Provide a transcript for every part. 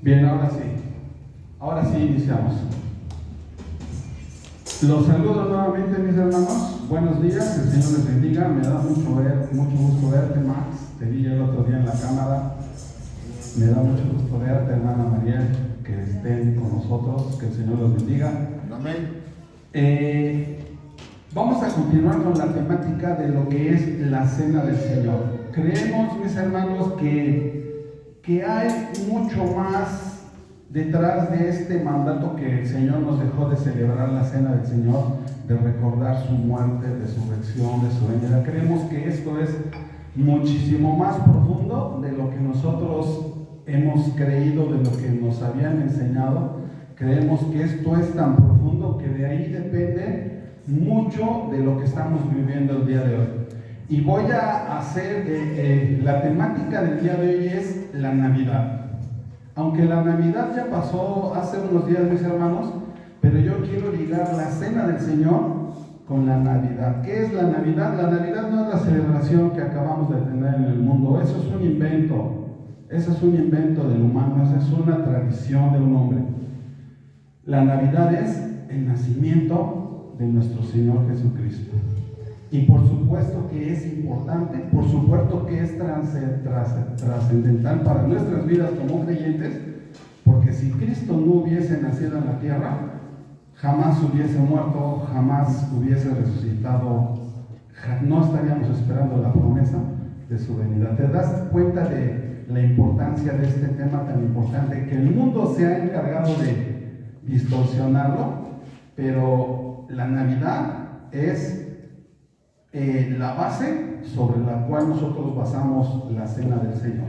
Bien, ahora sí iniciamos. Los saludo nuevamente, mis hermanos. Buenos días, el Señor les bendiga. Me da mucho gusto verte, Max. Te vi el otro día en la cámara. Me da mucho gusto verte, hermana María, que estén con nosotros. Que el Señor los bendiga. Amén. Vamos a continuar con la temática de lo que es la Cena del Señor. Creemos, mis hermanos, que hay mucho más detrás de este mandato que el Señor nos dejó de celebrar la Cena del Señor, de recordar su muerte, resurrección, de su venida. Creemos que esto es muchísimo más profundo de lo que nosotros hemos creído, de lo que nos habían enseñado. Creemos que esto es tan profundo que de ahí depende mucho de lo que estamos viviendo el día de hoy. Y voy a hacer, la temática del día de hoy es la Navidad. Aunque la Navidad ya pasó hace unos días, mis hermanos, pero yo quiero ligar la Cena del Señor con la Navidad. ¿Qué es la Navidad? La Navidad no es la celebración que acabamos de tener en el mundo. Eso es un invento. Eso es un invento del humano. Esa es una tradición de un hombre. La Navidad es el nacimiento de nuestro Señor Jesucristo. Y por supuesto que es importante, por supuesto que es trascendental para nuestras vidas como creyentes, porque si Cristo no hubiese nacido en la tierra, jamás hubiese muerto, jamás hubiese resucitado, no estaríamos esperando la promesa de su venida. ¿Te das cuenta de la importancia de este tema tan importante? Que el mundo se ha encargado de distorsionarlo, pero la Navidad es la base sobre la cual nosotros basamos la Cena del Señor.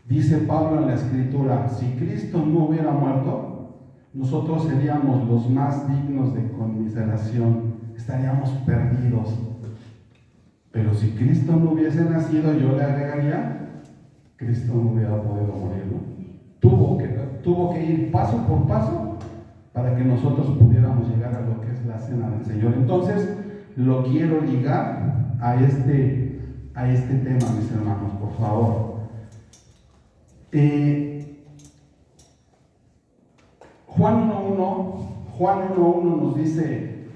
Dice Pablo en la Escritura: si Cristo no hubiera muerto, nosotros seríamos los más dignos de conmiseración, estaríamos perdidos. Pero si Cristo no hubiese nacido, yo le agregaría, Cristo no hubiera podido morir, ¿no? Tuvo que ir paso por paso para que nosotros pudiéramos llegar a lo que es la Cena del Señor. Entonces, lo quiero ligar a este tema, mis hermanos, por favor. Juan 1.1 nos dice,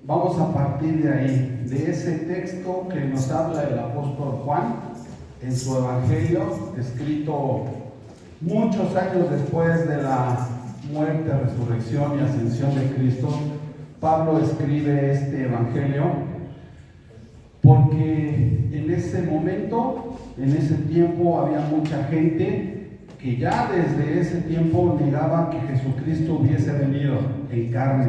vamos a partir de ahí, de ese texto que nos habla el apóstol Juan en su evangelio, escrito muchos años después de la muerte, resurrección y ascensión de Cristo. Pablo escribe este evangelio porque en ese momento, en ese tiempo, había mucha gente que ya desde ese tiempo negaba que Jesucristo hubiese venido en carne.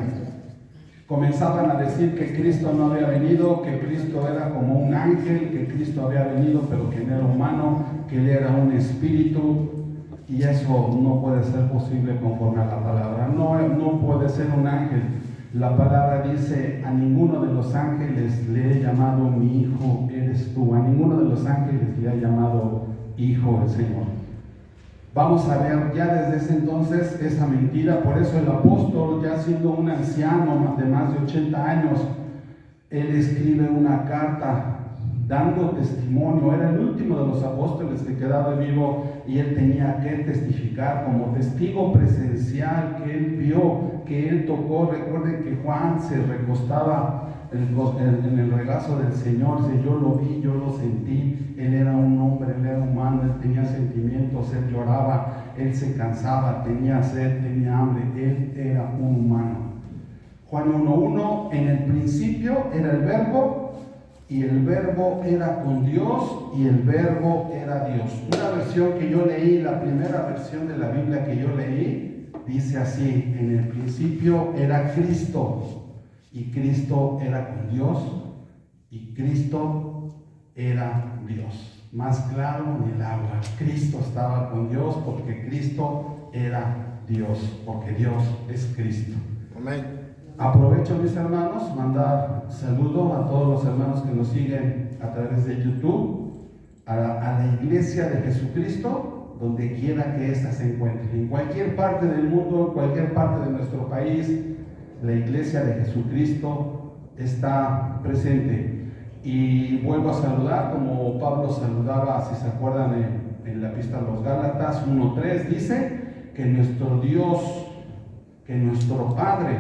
Comenzaban a decir que Cristo no había venido, que Cristo era como un ángel, que Cristo había venido pero que no era humano, que Él era un espíritu. Y eso no puede ser posible conforme a la palabra. No puede ser un ángel. La palabra dice: a ninguno de los ángeles le he llamado mi hijo eres tú. A ninguno de los ángeles le ha llamado hijo el Señor. Vamos a ver ya desde ese entonces esa mentira. Por eso el apóstol, ya siendo un anciano de más de 80 años, él escribe una carta dando testimonio. Era el último de los apóstoles que quedaba vivo y él tenía que testificar como testigo presencial que él vio, que él tocó. Recuerden que Juan se recostaba en el regazo del Señor. Dice: yo lo vi, yo lo sentí. Él era un hombre, él era humano, él tenía sentimientos, él lloraba, él se cansaba, tenía sed, tenía hambre. Él era un humano. Juan 1.1: en el principio era el Verbo, y el Verbo era con Dios, y el Verbo era Dios. Una versión que yo leí, la primera versión de la Biblia que yo leí, dice así: en el principio era Cristo, y Cristo era con Dios, y Cristo era Dios. Más claro ni el agua. Cristo estaba con Dios porque Cristo era Dios, porque Dios es Cristo. Amén. Aprovecho, mis hermanos, mandar saludo a todos los hermanos que nos siguen a través de YouTube, a la Iglesia de Jesucristo, donde quiera que ésta se encuentre. En cualquier parte del mundo, en cualquier parte de nuestro país, la Iglesia de Jesucristo está presente. Y vuelvo a saludar como Pablo saludaba, si se acuerdan, en la epístola a los Gálatas 1.3, dice: que nuestro Dios, que nuestro Padre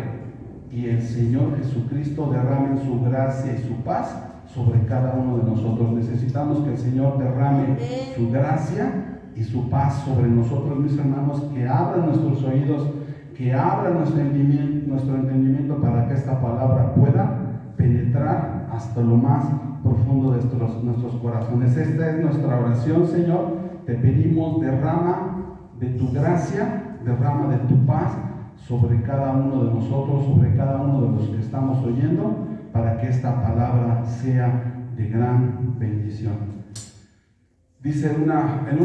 y el Señor Jesucristo derramen su gracia y su paz sobre cada uno de nosotros. Necesitamos que el Señor derrame su gracia y su paz sobre nosotros, mis hermanos, que abra nuestros oídos, que abra nuestro entendimiento para que esta palabra pueda penetrar hasta lo más profundo de nuestros corazones. Esta es nuestra oración, Señor. Te pedimos, derrama de tu gracia, derrama de tu paz sobre cada uno de nosotros, sobre cada uno de los que estamos oyendo, para que esta palabra sea de gran bendición. Dice en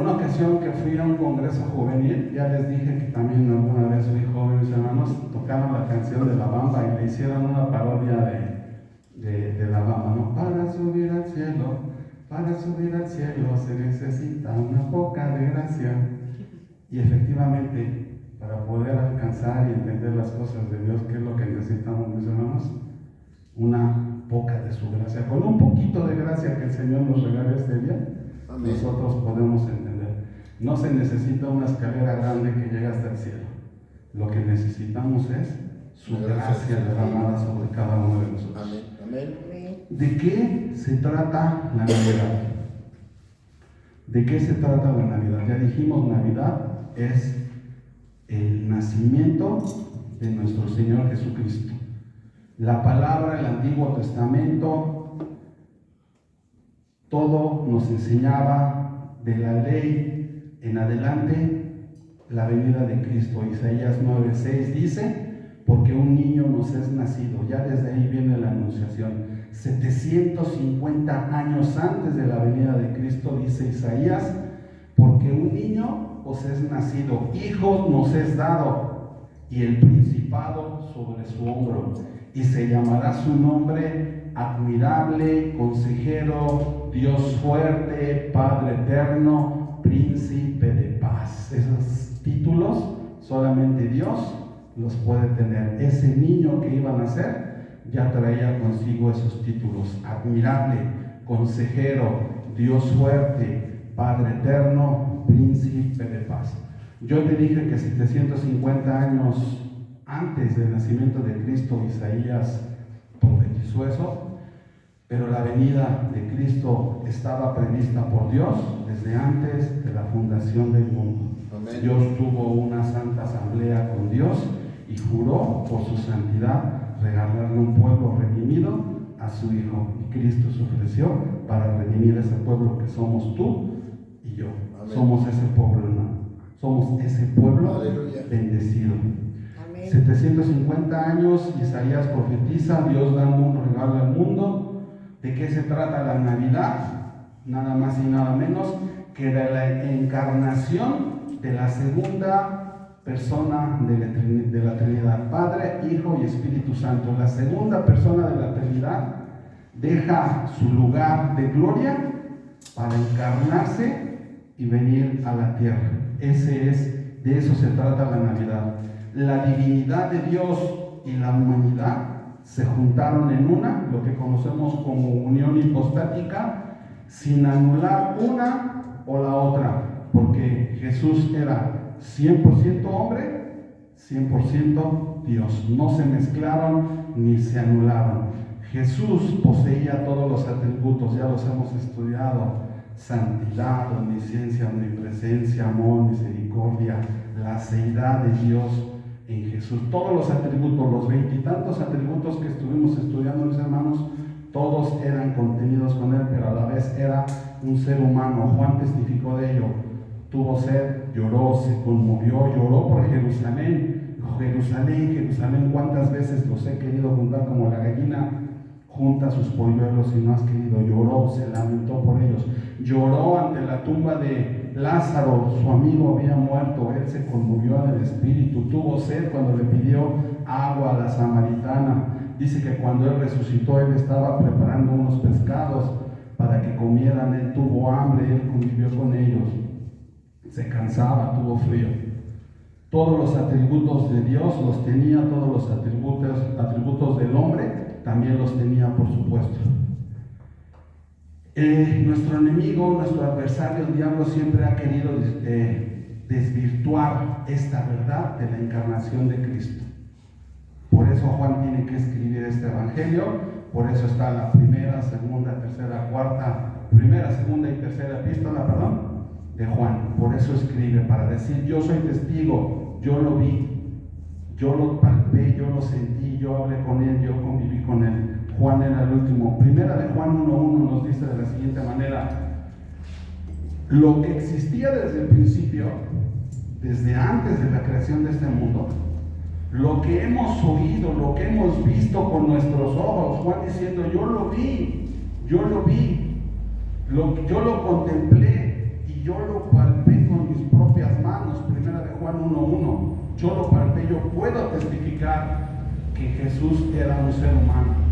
una ocasión que fui a un congreso juvenil, ya les dije que también alguna vez fui joven, mis hermanos, tocaron la canción de La Bamba y le hicieron una parodia de La Bamba, ¿no? Para subir al cielo se necesita una poca de gracia. Y efectivamente, para poder alcanzar y entender las cosas de Dios, ¿qué es lo que necesitamos, mis hermanos? Una poca de su gracia. Con un poquito de gracia que el Señor nos regale este día, amén, nosotros podemos entender. No se necesita una escalera grande que llegue hasta el cielo. Lo que necesitamos es su gracia derramada sobre cada uno de nosotros. Amén. Amén. ¿De qué se trata la Navidad? ¿De qué se trata la Navidad? Ya dijimos, Navidad es el nacimiento de nuestro Señor Jesucristo. La palabra, el Antiguo Testamento, todo nos enseñaba de la ley en adelante la venida de Cristo. Isaías 9:6 dice, porque un niño nos es nacido. Ya desde ahí viene la anunciación. 750 años antes de la venida de Cristo, dice Isaías, porque un niño os es nacido, hijo nos es dado, y el principado sobre su hombro, y se llamará su nombre admirable, consejero, Dios fuerte, Padre eterno, príncipe de paz. Esos títulos solamente Dios los puede tener. Ese niño que iba a nacer ya traía consigo esos títulos: admirable, consejero, Dios fuerte, Padre eterno, príncipe de paz. Yo te dije que 750 años antes del nacimiento de Cristo, Isaías profetizó eso, pero la venida de Cristo estaba prevista por Dios desde antes de la fundación del mundo. Amén. Dios tuvo una santa asamblea con Dios y juró por su santidad regalarle un pueblo redimido a su Hijo. Y Cristo se ofreció para redimir ese pueblo que somos tú y yo. Amén. Somos ese pueblo, hermano. Somos ese pueblo, aleluya, bendecido. Amén. 750 años, Isaías profetiza, Dios dando un regalo al mundo. ¿De qué se trata la Navidad? Nada más y nada menos que de la encarnación de la segunda persona de la Trinidad, Padre, Hijo y Espíritu Santo. La segunda persona de la Trinidad deja su lugar de gloria para encarnarse y venir a la tierra. De eso se trata la Navidad. La divinidad de Dios y la humanidad se juntaron en una, lo que conocemos como unión hipostática, sin anular una o la otra, porque Jesús era 100% hombre, 100% Dios. No se mezclaron ni se anularon. Jesús poseía todos los atributos, ya los hemos estudiado: santidad, omnisciencia, omnipresencia, amor, misericordia, la seidad de Dios en Jesús. Todos los atributos, los 20 y tantos atributos que estuvimos estudiando, mis hermanos, todos eran contenidos con Él, pero a la vez era un ser humano. Juan testificó de ello. Tuvo sed, lloró, se conmovió, lloró por Jerusalén. Jerusalén, Jerusalén, ¿cuántas veces los he querido juntar como la gallina junta sus polluelos y no has querido? Lloró, se lamentó por ellos. Lloró ante la tumba de Lázaro, su amigo había muerto. Él se conmovió en el espíritu. Tuvo sed cuando le pidió agua a la samaritana. Dice que cuando Él resucitó, Él estaba preparando unos pescados para que comieran. Él tuvo hambre, Él convivió con ellos. Se cansaba, tuvo frío. Todos los atributos de Dios los tenía, todos los atributos del hombre también los tenía, por supuesto. Nuestro enemigo, nuestro adversario, el diablo, siempre ha querido desvirtuar esta verdad de la encarnación de Cristo. Por eso Juan tiene que escribir este evangelio. Por eso está la primera, segunda, segunda y tercera epístola, de Juan. Por eso escribe, para decir: yo soy testigo, yo lo vi, yo lo palpé, yo lo sentí, yo hablé con él, yo conviví con él. Juan era el último. Primera de Juan 1:1 nos dice de la siguiente manera: lo que existía desde el principio, desde antes de la creación de este mundo, lo que hemos oído, lo que hemos visto con nuestros ojos. Juan diciendo: yo lo vi, yo lo contemplé y yo lo palpé con mis propias manos. Primera de Juan 1:1. Yo lo palpé, yo puedo testificar que Jesús era un ser humano.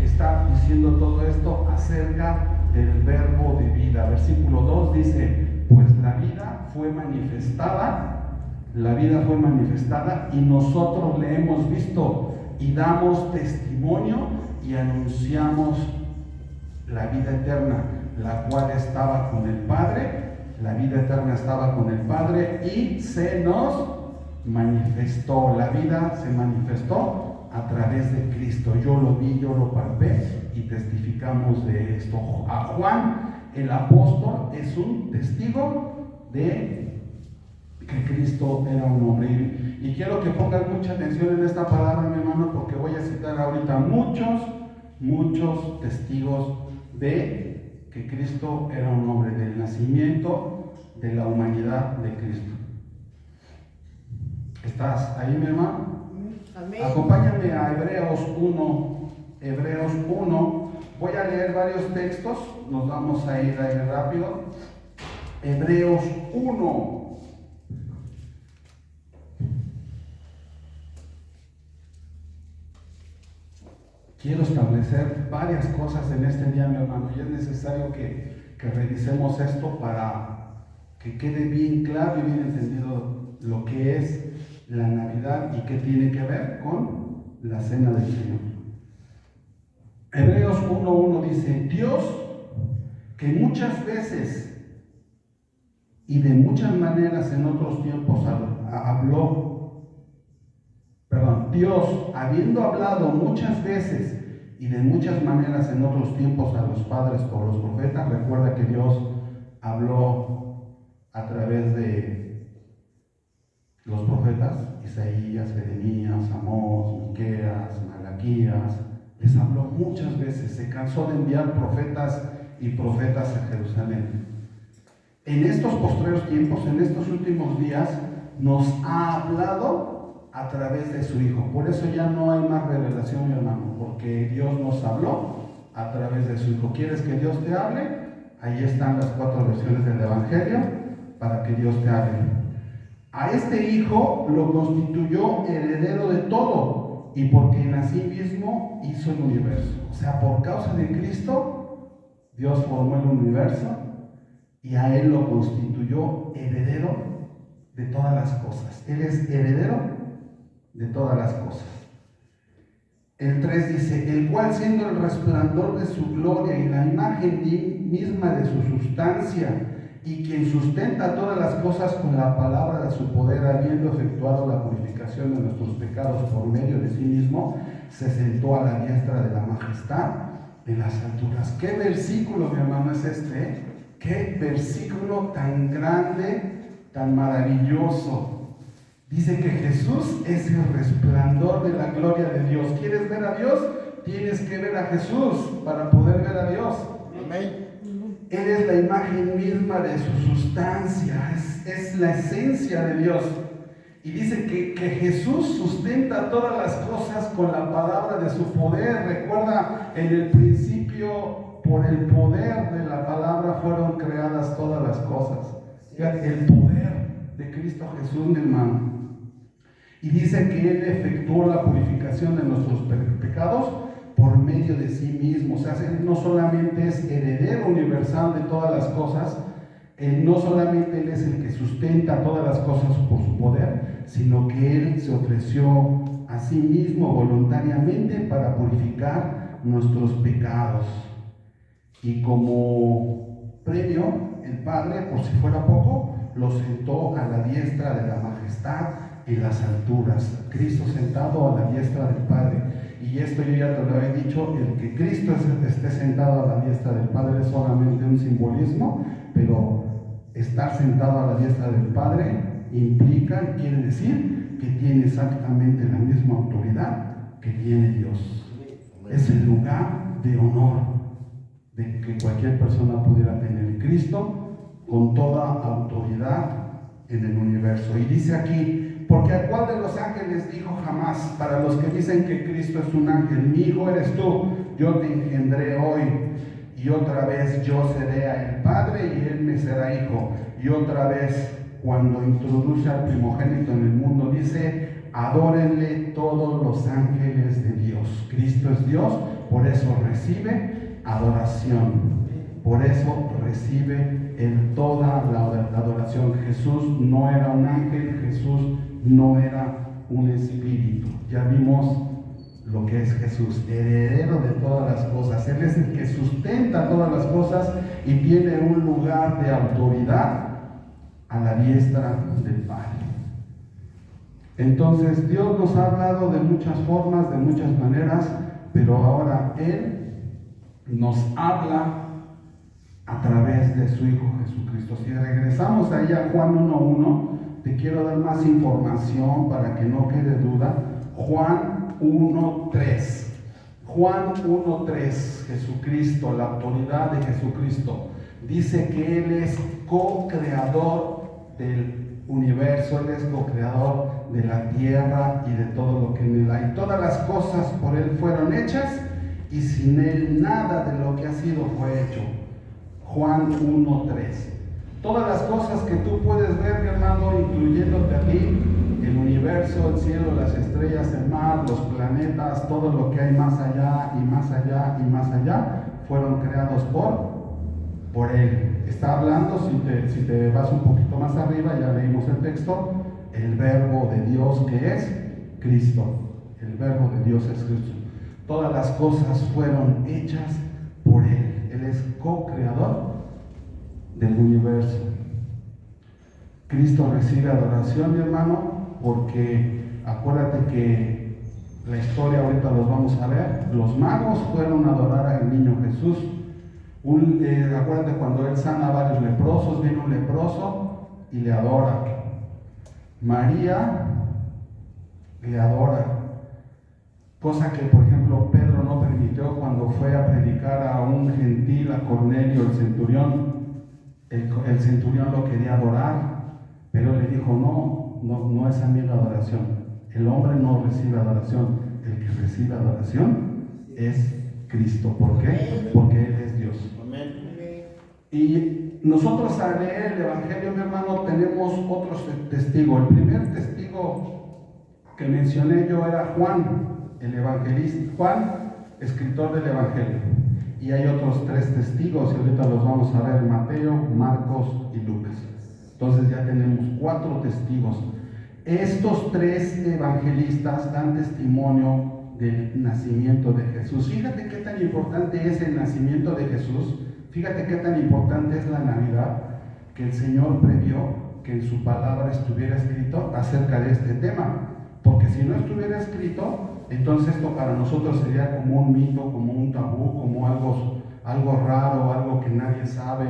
Está diciendo todo esto acerca del verbo de vida. Versículo 2 dice: pues la vida fue manifestada y nosotros le hemos visto y damos testimonio y anunciamos la vida eterna, la cual estaba con el Padre. La vida eterna estaba con el Padre y se nos manifestó. La vida se manifestó a través de Cristo. Yo lo vi, yo lo palpé y testificamos de esto. A Juan, el apóstol, es un testigo de que Cristo era un hombre. Y quiero que pongan mucha atención en esta palabra, mi hermano, porque voy a citar ahorita muchos testigos de que Cristo era un hombre, del nacimiento de la humanidad de Cristo. ¿Estás ahí, mi hermano? Amén. Acompáñame a Hebreos 1. Voy a leer varios textos, nos vamos a ir ahí rápido. Hebreos 1. Quiero establecer varias cosas en este día, mi hermano, y es necesario que revisemos esto para que quede bien claro y bien entendido lo que es la Navidad y qué tiene que ver con la cena del Señor. Hebreos 1:1 dice: Dios, que muchas veces y de muchas maneras en otros tiempos Dios, habiendo hablado muchas veces y de muchas maneras en otros tiempos a los padres por los profetas. Recuerda que Dios habló a través de los profetas: Isaías, Jeremías, Amós, Miqueas, Malaquías. Les habló muchas veces. Se cansó de enviar profetas y profetas a Jerusalén. En estos postreros tiempos, en estos últimos días, nos ha hablado a través de su Hijo. Por eso ya no hay más revelación, mi hermano, porque Dios nos habló a través de su Hijo. ¿Quieres que Dios te hable? Ahí están las 4 versiones del Evangelio para que Dios te hable. A este Hijo lo constituyó heredero de todo, y porque en sí mismo hizo el universo. O sea, por causa de Cristo, Dios formó el universo y a Él lo constituyó heredero de todas las cosas. Él es heredero de todas las cosas. El 3 dice: el cual, siendo el resplandor de su gloria y la imagen misma de su sustancia, y quien sustenta todas las cosas con la palabra de su poder, habiendo efectuado la purificación de nuestros pecados por medio de sí mismo, se sentó a la diestra de la majestad en las alturas. ¿Qué versículo, mi hermano, es este? ¿Qué versículo tan grande, tan maravilloso? Dice que Jesús es el resplandor de la gloria de Dios. ¿Quieres ver a Dios? Tienes que ver a Jesús para poder ver a Dios. Amén. Él es la imagen misma de su sustancia, es la esencia de Dios. Y dice que Jesús sustenta todas las cosas con la palabra de su poder. Recuerda, en el principio, por el poder de la palabra fueron creadas todas las cosas. El poder de Cristo Jesús, mi hermano. Y dice que Él efectuó la purificación de nuestros pecados por medio de sí mismo. O sea, Él no solamente es heredero universal de todas las cosas, no solamente Él es el que sustenta todas las cosas por su poder, sino que Él se ofreció a sí mismo voluntariamente para purificar nuestros pecados. Y como premio, el Padre, por si fuera poco, lo sentó a la diestra de la majestad en las alturas. Cristo sentado a la diestra del Padre. Y esto yo ya te lo había dicho, el que Cristo esté sentado a la diestra del Padre es solamente un simbolismo, pero estar sentado a la diestra del Padre implica, quiere decir que tiene exactamente la misma autoridad que tiene Dios. Es el lugar de honor de que cualquier persona pudiera tener. Cristo con toda autoridad en el universo. Y dice aquí, porque ¿a cuál de los ángeles dijo jamás? Para los que dicen que Cristo es un ángel, mi hijo eres tú, yo te engendré hoy, y otra vez yo seré a el Padre y él me será hijo. Y otra vez, cuando introduce al primogénito en el mundo, dice, adórenle todos los ángeles de Dios. Cristo es Dios, por eso recibe adoración. Por eso recibe en toda la adoración. Jesús no era un ángel, Jesús no era un espíritu. Ya vimos lo que es Jesús, heredero de todas las cosas. Él es el que sustenta todas las cosas y tiene un lugar de autoridad a la diestra del Padre. Entonces Dios nos ha hablado de muchas formas, de muchas maneras, pero ahora Él nos habla a través de su Hijo Jesucristo. Si regresamos ahí a Juan 1:1, te quiero dar más información para que no quede duda. Juan 1:3. Juan 1:3, Jesucristo, la autoridad de Jesucristo, dice que Él es co-creador del universo, Él es co-creador de la tierra y de todo lo que en Él hay. Todas las cosas por Él fueron hechas y sin Él nada de lo que ha sido fue hecho. Juan 1:3. Todas las cosas que tú puedes ver, mi hermano, incluyéndote a ti, el universo, el cielo, las estrellas, el mar, los planetas, todo lo que hay más allá y más allá y más allá, fueron creados por Él. Está hablando, si te vas un poquito más arriba, ya leímos el texto, el verbo de Dios que es Cristo. El verbo de Dios es Cristo. Todas las cosas fueron hechas por Él. Él es co-creador del universo. Cristo recibe adoración, mi hermano, porque acuérdate que la historia ahorita los vamos a ver. Los magos fueron a adorar al niño Jesús. Acuérdate cuando Él sana a varios leprosos, viene un leproso y le adora. María le adora. Cosa que, por ejemplo, Pedro no permitió cuando fue a predicar a un gentil, a Cornelio, el centurión. El centurión lo quería adorar, pero le dijo, no es a mí la adoración. El hombre no recibe adoración. El que recibe adoración es Cristo. ¿Por qué? Porque Él es Dios. Y nosotros al leer el Evangelio, mi hermano, tenemos otros testigos. El primer testigo que mencioné yo era Juan, el evangelista, Juan, escritor del Evangelio. Y hay otros 3 testigos, y ahorita los vamos a ver, Mateo, Marcos y Lucas. Entonces ya tenemos 4 testigos. Estos 3 evangelistas dan testimonio del nacimiento de Jesús. Fíjate qué tan importante es el nacimiento de Jesús. Fíjate qué tan importante es la Navidad, que el Señor previó que en su palabra estuviera escrito acerca de este tema. Porque si no estuviera escrito, entonces esto para nosotros sería como un mito, como un tabú, como algo raro, algo que nadie sabe,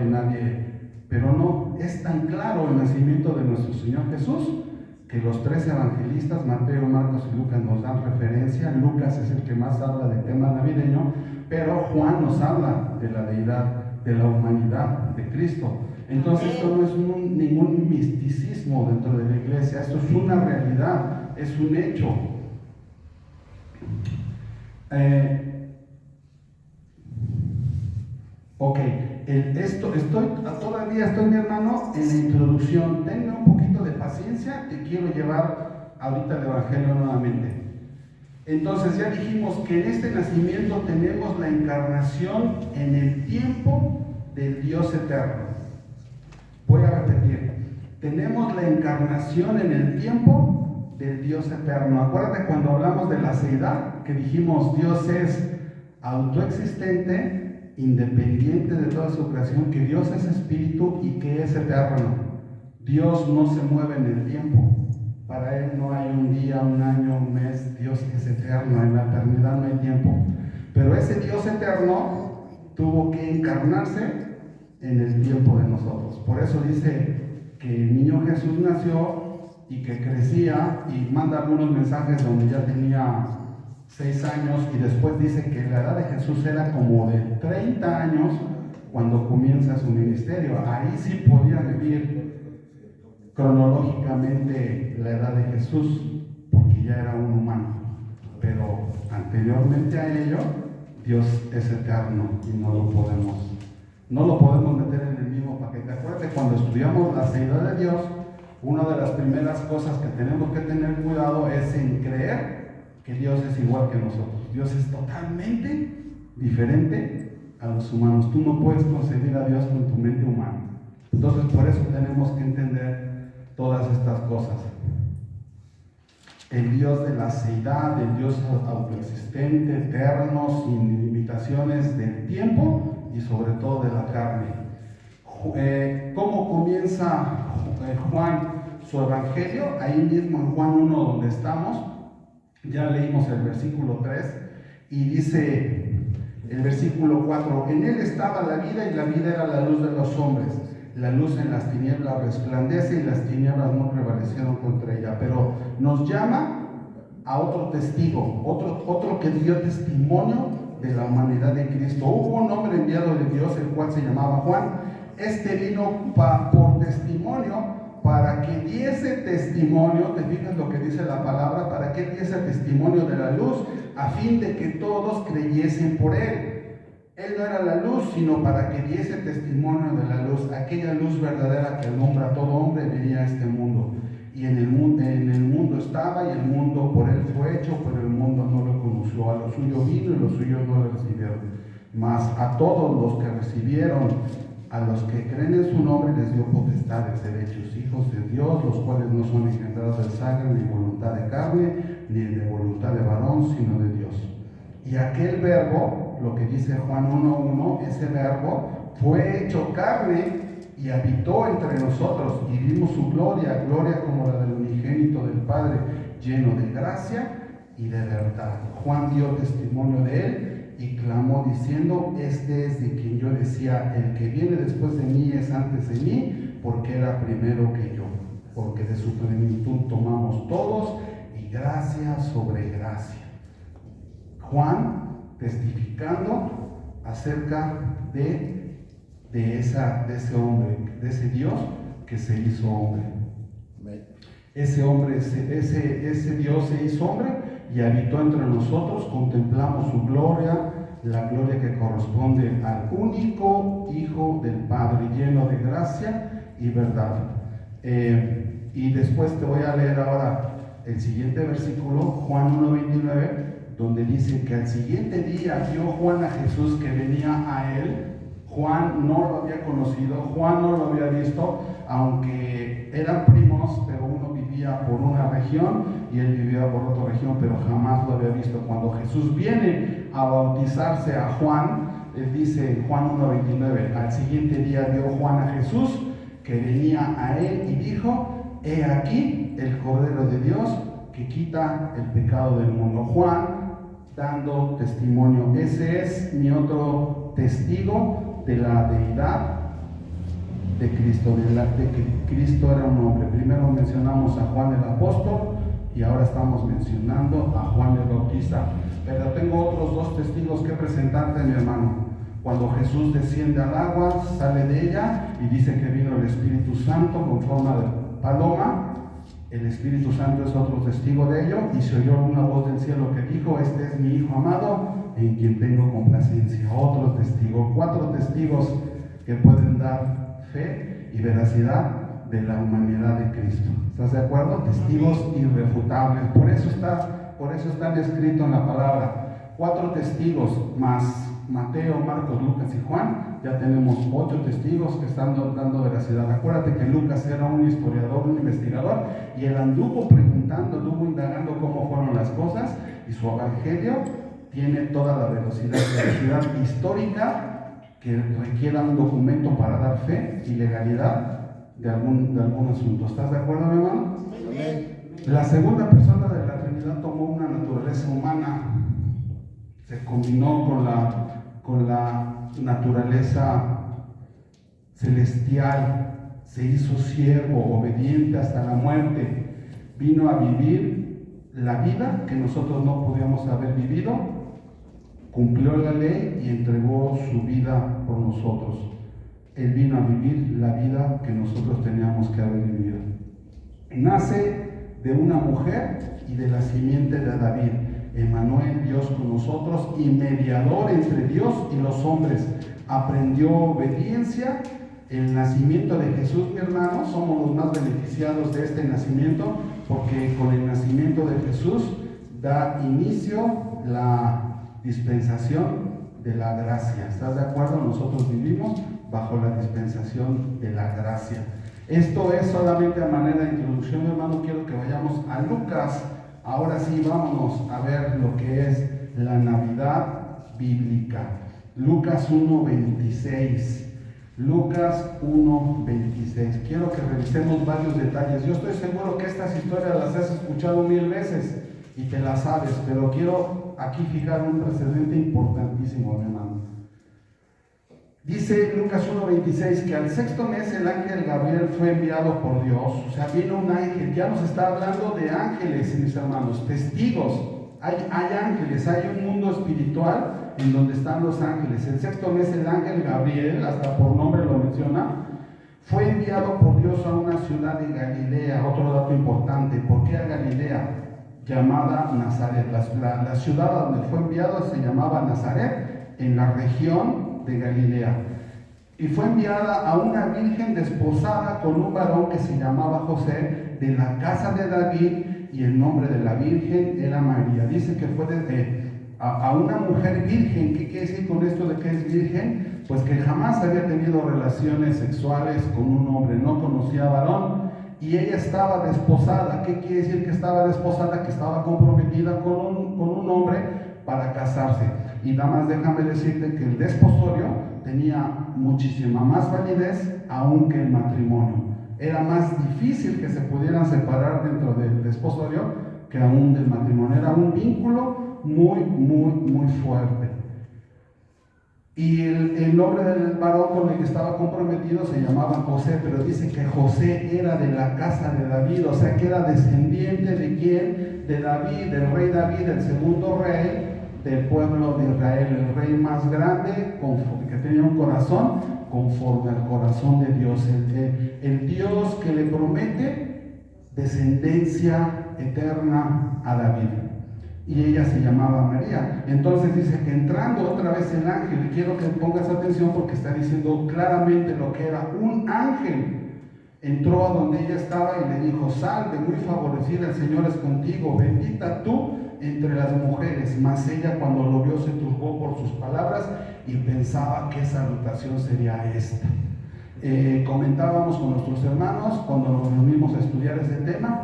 pero no, es tan claro el nacimiento de nuestro Señor Jesús, que los 3 evangelistas, Mateo, Marcos y Lucas, nos dan referencia. Lucas es el que más habla del tema navideño, pero Juan nos habla de la deidad, de la humanidad de Cristo. Entonces esto no es ningún misticismo dentro de la iglesia, esto es una realidad, es un hecho. Todavía estoy, mi hermano, en la introducción. Tenme un poquito de paciencia, te quiero llevar ahorita al Evangelio nuevamente. Entonces ya dijimos que en este nacimiento tenemos la encarnación en el tiempo del Dios eterno. Voy a repetir, tenemos la encarnación en el tiempo del Dios eterno. Acuérdate cuando hablamos de la seidad, que dijimos Dios es autoexistente, independiente de toda su creación, que Dios es espíritu y que es eterno. Dios no se mueve en el tiempo. Para Él no hay un día, un año, un mes. Dios es eterno, en la eternidad no hay tiempo. Pero ese Dios eterno tuvo que encarnarse en el tiempo de nosotros. Por eso dice que el niño Jesús nació y que crecía, y manda algunos mensajes donde ya tenía 6 años, y después dice que la edad de Jesús era como de 30 años cuando comienza su ministerio. Ahí sí podía medir cronológicamente la edad de Jesús, porque ya era un humano. Pero anteriormente a ello, Dios es eterno y no lo podemos meter en el mismo paquete. Acuérdate, cuando estudiamos la deidad de Dios, una de las primeras cosas que tenemos que tener cuidado es en creer que Dios es igual que nosotros. Dios es totalmente diferente a los humanos. Tú no puedes concebir a Dios con tu mente humana. Entonces, por eso tenemos que entender todas estas cosas. El Dios de la seidad, el Dios autoexistente, eterno, sin limitaciones del tiempo y sobre todo de la carne. ¿Cómo comienza Juan su evangelio? Ahí mismo en Juan 1, donde estamos, ya leímos el versículo 3, y dice el versículo 4: en él estaba la vida, y la vida era la luz de los hombres. La luz en las tinieblas resplandece, y las tinieblas no prevalecieron contra ella. Pero nos llama a otro testigo, otro que dio testimonio de la humanidad de Cristo. Hubo un hombre enviado de Dios, el cual se llamaba Juan. Este vino por testimonio, para que diese testimonio. Te fijas lo que dice la palabra: para que diese testimonio de la luz, a fin de que todos creyesen por él. Él no era la luz, sino para que diese testimonio de la luz, aquella luz verdadera que alumbra a todo hombre. Venía a este mundo, y en el mundo estaba, y el mundo por él fue hecho, pero el mundo no lo conoció. A lo suyo vino, y los suyos no lo recibieron. Mas a todos los que recibieron, a los que creen en su nombre, les dio potestad de ser hechos hijos de Dios, los cuales no son engendrados de sangre, ni voluntad de carne, ni de voluntad de varón, sino de Dios. Y aquel verbo, lo que dice Juan 1:1, ese verbo fue hecho carne y habitó entre nosotros, y vimos su gloria, gloria como la del unigénito del Padre, lleno de gracia y de verdad. Juan dio testimonio de él y clamó diciendo: este es de quien yo decía, el que viene después de mí es antes de mí, porque era primero que yo. Porque de su plenitud tomamos todos, y gracia sobre gracia. Juan testificando acerca de ese hombre, de ese Dios que se hizo hombre. Ese hombre, ese Dios se hizo hombre y habitó entre nosotros. Contemplamos su gloria, la gloria que corresponde al único Hijo del Padre, lleno de gracia y verdad. Y después te voy a leer ahora el siguiente versículo, Juan 1:29, donde dice que al siguiente día vio Juan a Jesús que venía a él. Juan no lo había conocido, Juan no lo había visto, aunque eran primos, pero uno vivía por una región y él vivía por otra región, pero jamás lo había visto. Cuando Jesús viene a bautizarse a Juan, él dice en Juan 1:29, al siguiente día vio Juan a Jesús que venía a él y dijo: he aquí el Cordero de Dios que quita el pecado del mundo. Juan dando testimonio. Ese es mi otro testigo de la deidad de Cristo, de que Cristo era un hombre. Primero mencionamos a Juan el apóstol y ahora estamos mencionando a Juan el Bautista. Pero tengo otros 2 testigos que presentarte, mi hermano. Cuando Jesús desciende al agua, sale de ella y dice que vino el Espíritu Santo con forma de paloma. El Espíritu Santo es otro testigo de ello, y se oyó una voz del cielo que dijo: este es mi Hijo amado, en quien tengo complacencia. Otro testigo. 4 testigos que pueden dar fe y veracidad de la humanidad de Cristo. ¿Estás de acuerdo? Testigos irrefutables. Por eso están escrito en la palabra. 4 testigos más Mateo, Marcos, Lucas y Juan. Ya tenemos 8 testigos que están dando veracidad. Acuérdate que Lucas era un historiador, un investigador, y él anduvo preguntando, anduvo indagando cómo fueron las cosas, y su evangelio tiene toda la veracidad histórica que requiera un documento para dar fe y legalidad de algún asunto. ¿Estás de acuerdo, mi hermano? Amén. La segunda persona de la Trinidad tomó una naturaleza humana, se combinó con la naturaleza celestial, se hizo siervo, obediente hasta la muerte, vino a vivir la vida que nosotros no podíamos haber vivido, cumplió la ley y entregó su vida por nosotros. Él vino a vivir la vida que nosotros teníamos que haber vivido. Nace de una mujer y de la simiente de David. Emmanuel, Dios con nosotros y mediador entre Dios y los hombres. Aprendió obediencia. El nacimiento de Jesús, mi hermano, somos los más beneficiados de este nacimiento, porque con el nacimiento de Jesús da inicio la dispensación de la gracia. ¿Estás de acuerdo? Nosotros vivimos bajo la dispensación de la gracia. Esto es solamente a manera de introducción, hermano. Quiero que vayamos a Lucas. Ahora sí, vámonos a ver lo que es la Navidad bíblica. Lucas 1:26. Lucas 1:26. Quiero que revisemos varios detalles. Yo estoy seguro que estas historias las has escuchado 1000 veces y te las sabes, pero quiero aquí fijar un precedente importantísimo, mi hermano. Dice Lucas 1:26 que al sexto mes el ángel Gabriel fue enviado por Dios. O sea, vino un ángel. Ya nos está hablando de ángeles, mis hermanos, testigos. Hay ángeles, hay un mundo espiritual en donde están los ángeles. El sexto mes el ángel Gabriel, hasta por nombre lo menciona, fue enviado por Dios a una ciudad de Galilea. Otro dato importante, ¿por qué a Galilea? Llamada Nazaret. La ciudad donde fue enviado se llamaba Nazaret, en la región de Galilea. Y fue enviada a una virgen desposada con un varón que se llamaba José, de la casa de David, y el nombre de la virgen era María. Dice que fue a una mujer virgen. ¿Qué quiere decir con esto de que es virgen? Pues que jamás había tenido relaciones sexuales con un hombre, no conocía varón, y ella estaba desposada. ¿Qué quiere decir que estaba desposada? Que estaba comprometida con un hombre para casarse. Y nada más déjame decirte que el desposorio tenía muchísima más validez aún que el matrimonio. Era más difícil que se pudieran separar dentro del desposorio que aún del matrimonio. Era un vínculo muy, muy, muy fuerte. Y el nombre del varón con el que estaba comprometido se llamaba José, pero dice que José era de la casa de David, o sea que era descendiente de ¿quién? De David, del rey David, el segundo rey del pueblo de Israel, el rey más grande, que tenía un corazón conforme al corazón de Dios, el Dios que le promete descendencia eterna a David. Y ella se llamaba María. Entonces dice que entrando otra vez el ángel, y quiero que pongas atención porque está diciendo claramente lo que era un ángel. Entró a donde ella estaba y le dijo: salve, muy favorecida, el Señor es contigo, bendita tú entre las mujeres. Mas ella, cuando lo vio, se turbó por sus palabras y pensaba qué salutación sería esta. Comentábamos con nuestros hermanos cuando nos reunimos a estudiar este tema,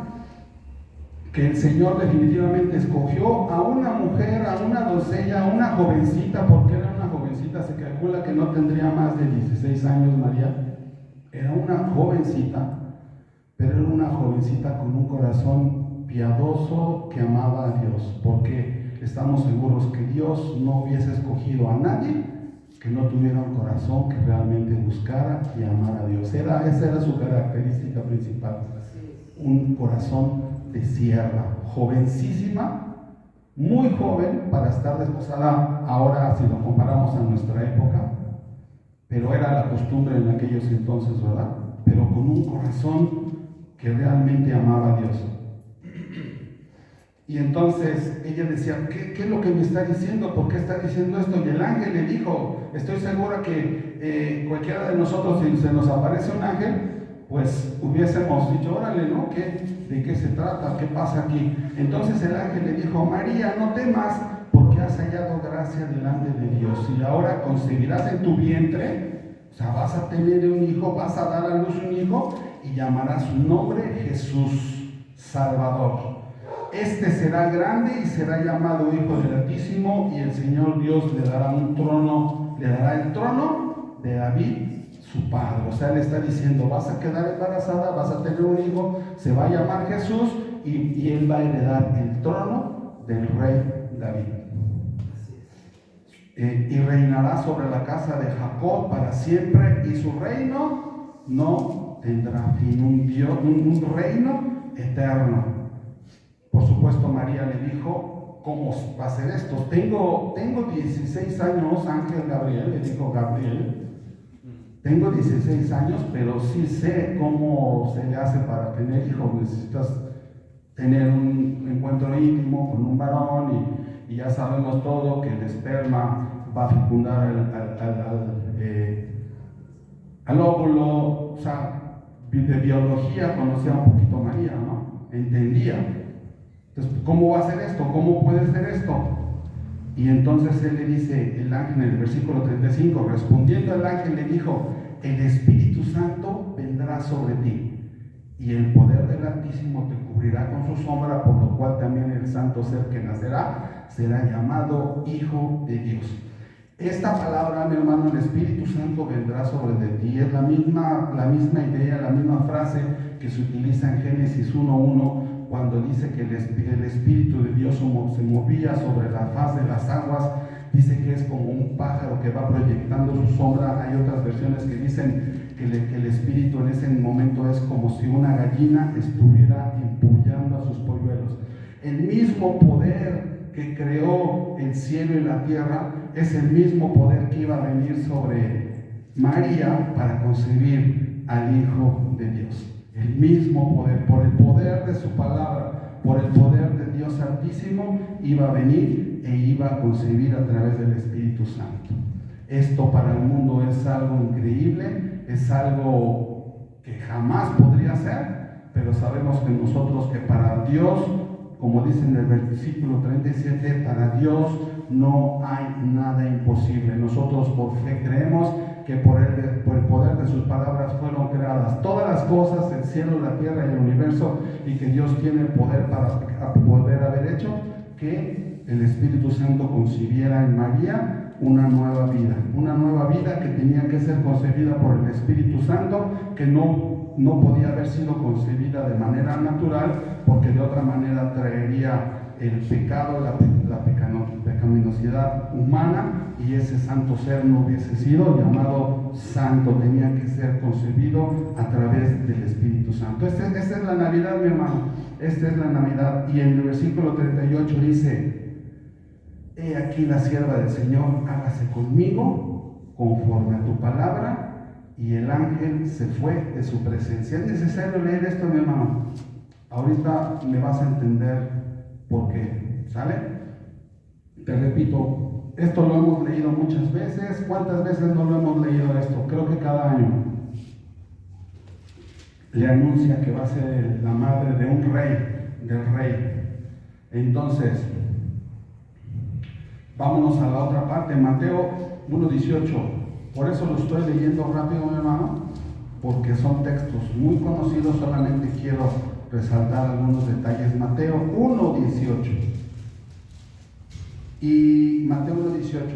que el Señor definitivamente escogió a una mujer, a una doncella, a una jovencita. Porque era una jovencita, se calcula que no tendría más de 16 años María. Era una jovencita, pero era una jovencita con un corazón piadoso que amaba a Dios, porque estamos seguros que Dios no hubiese escogido a nadie que no tuviera un corazón que realmente buscara y amara a Dios. Esa era su característica principal, un corazón de sierva, jovencísima, muy joven para estar desposada ahora si lo comparamos a nuestra época, pero era la costumbre en aquellos entonces, ¿verdad? Pero con un corazón que realmente amaba a Dios. Y entonces ella decía: ¿qué es lo que me está diciendo? ¿Por qué está diciendo esto? Y el ángel le dijo: estoy segura que cualquiera de nosotros, si se nos aparece un ángel, pues hubiésemos dicho: órale, ¿no? ¿De qué se trata? ¿Qué pasa aquí? Entonces el ángel le dijo: María, no temas, porque has hallado gracia delante de Dios, y ahora concebirás en tu vientre, o sea, vas a tener un hijo, vas a dar a luz un hijo, y llamarás su nombre Jesús, Salvador. Este será grande y será llamado Hijo del Altísimo, y el Señor Dios le dará el trono de David, su padre. O sea, le está diciendo, vas a quedar embarazada, vas a tener un hijo, se va a llamar Jesús y él va a heredar el trono del rey David. Y reinará sobre la casa de Jacob para siempre, y su reino no tendrá fin. Un reino eterno. Por supuesto, María le dijo, ¿cómo va a ser esto? Tengo 16 años, ángel Gabriel, le dijo Gabriel. Tengo 16 años, pero sí sé cómo se le hace para tener hijos. Necesitas tener un encuentro íntimo con un varón y ya sabemos todo que el esperma va a fecundar al óvulo. O sea, de biología conocía un poquito María, ¿no? Entendía. Entonces, ¿cómo va a ser esto? ¿Cómo puede ser esto? Y entonces él le dice, el ángel en el versículo 35, respondiendo el ángel le dijo, el Espíritu Santo vendrá sobre ti, y el poder del Altísimo te cubrirá con su sombra, por lo cual también el santo ser que nacerá será llamado Hijo de Dios. Esta palabra, mi hermano, el Espíritu Santo vendrá sobre de ti, es la misma idea, la misma frase que se utiliza en Génesis 1:1, cuando dice que el Espíritu de Dios se movía sobre la faz de las aguas. Dice que es como un pájaro que va proyectando su sombra. Hay otras versiones que dicen que el Espíritu en ese momento es como si una gallina estuviera empullando a sus polluelos. El mismo poder que creó el cielo y la tierra es el mismo poder que iba a venir sobre María para concebir al Hijo de Dios. El mismo poder, por el poder de su palabra, por el poder de Dios Altísimo, iba a venir e iba a concebir a través del Espíritu Santo. Esto para el mundo es algo increíble, es algo que jamás podría ser, pero sabemos que nosotros, que para Dios, como dice en el versículo 37, para Dios no hay nada imposible. Nosotros por fe creemos que por el poder de sus palabras fueron creadas todas las cosas, el cielo, la tierra y el universo, y que Dios tiene el poder para poder haber hecho que el Espíritu Santo concibiera en María una nueva vida que tenía que ser concebida por el Espíritu Santo, que no podía haber sido concebida de manera natural, porque de otra manera traería el pecado, la pecaminosidad humana, y ese santo ser no hubiese sido llamado santo, tenía que ser concebido a través del Espíritu Santo. Esta es la Navidad, mi hermano, esta es la Navidad. Y en el versículo 38 dice, he aquí la sierva del Señor, hágase conmigo conforme a tu palabra. Y el ángel se fue de su presencia. Es necesario leer esto, mi hermano. Ahorita me vas a entender por qué, ¿sale? Te repito, esto lo hemos leído muchas veces. ¿Cuántas veces no lo hemos leído esto? Creo que cada año. Le anuncia que va a ser la madre de un rey, del rey. Entonces, vámonos a la otra parte, Mateo 1:18. Por eso lo estoy leyendo rápido, mi hermano, porque son textos muy conocidos. Solamente quiero resaltar algunos detalles. Mateo 1:18. Y Mateo 1:18.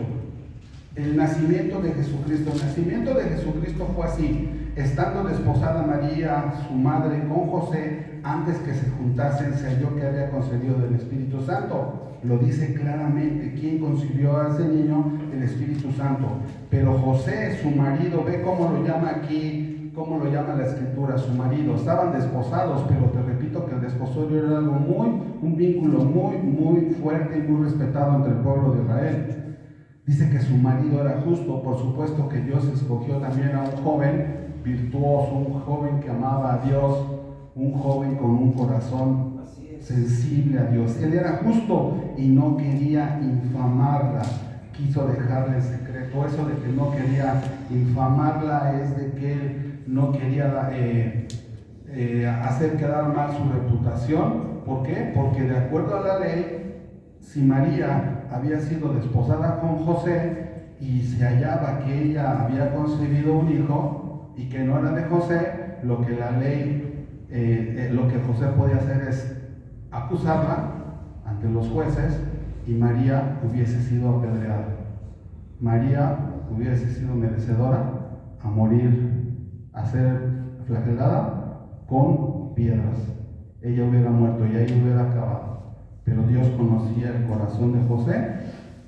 El nacimiento de Jesucristo. El nacimiento de Jesucristo fue así. Estando desposada María, su madre, con José, antes que se juntasen, se halló que había concebido del Espíritu Santo. Lo dice claramente. ¿Quién concibió a ese niño? El Espíritu Santo. Pero José, su marido, ve cómo lo llama aquí, cómo lo llama la Escritura, su marido. Estaban desposados, pero te repito que el desposorio era algo un vínculo muy fuerte y muy respetado entre el pueblo de Israel. Dice que su marido era justo. Por supuesto que Dios escogió también a un joven virtuoso, un joven que amaba a Dios, un joven con un corazón sensible a Dios. Él era justo y no quería infamarla, quiso dejarle el secreto. Eso de que no quería infamarla es de que él no quería hacer quedar mal su reputación. ¿Por qué? Porque de acuerdo a la ley, si María había sido desposada con José y se hallaba que ella había concebido un hijo y que no era de José, lo que la ley, lo que José podía hacer es acusarla ante los jueces, y María hubiese sido apedreada. María hubiese sido merecedora a a morir, a ser flagelada con piedras. Ella hubiera muerto y ahí hubiera acabado. Pero Dios conocía el corazón de José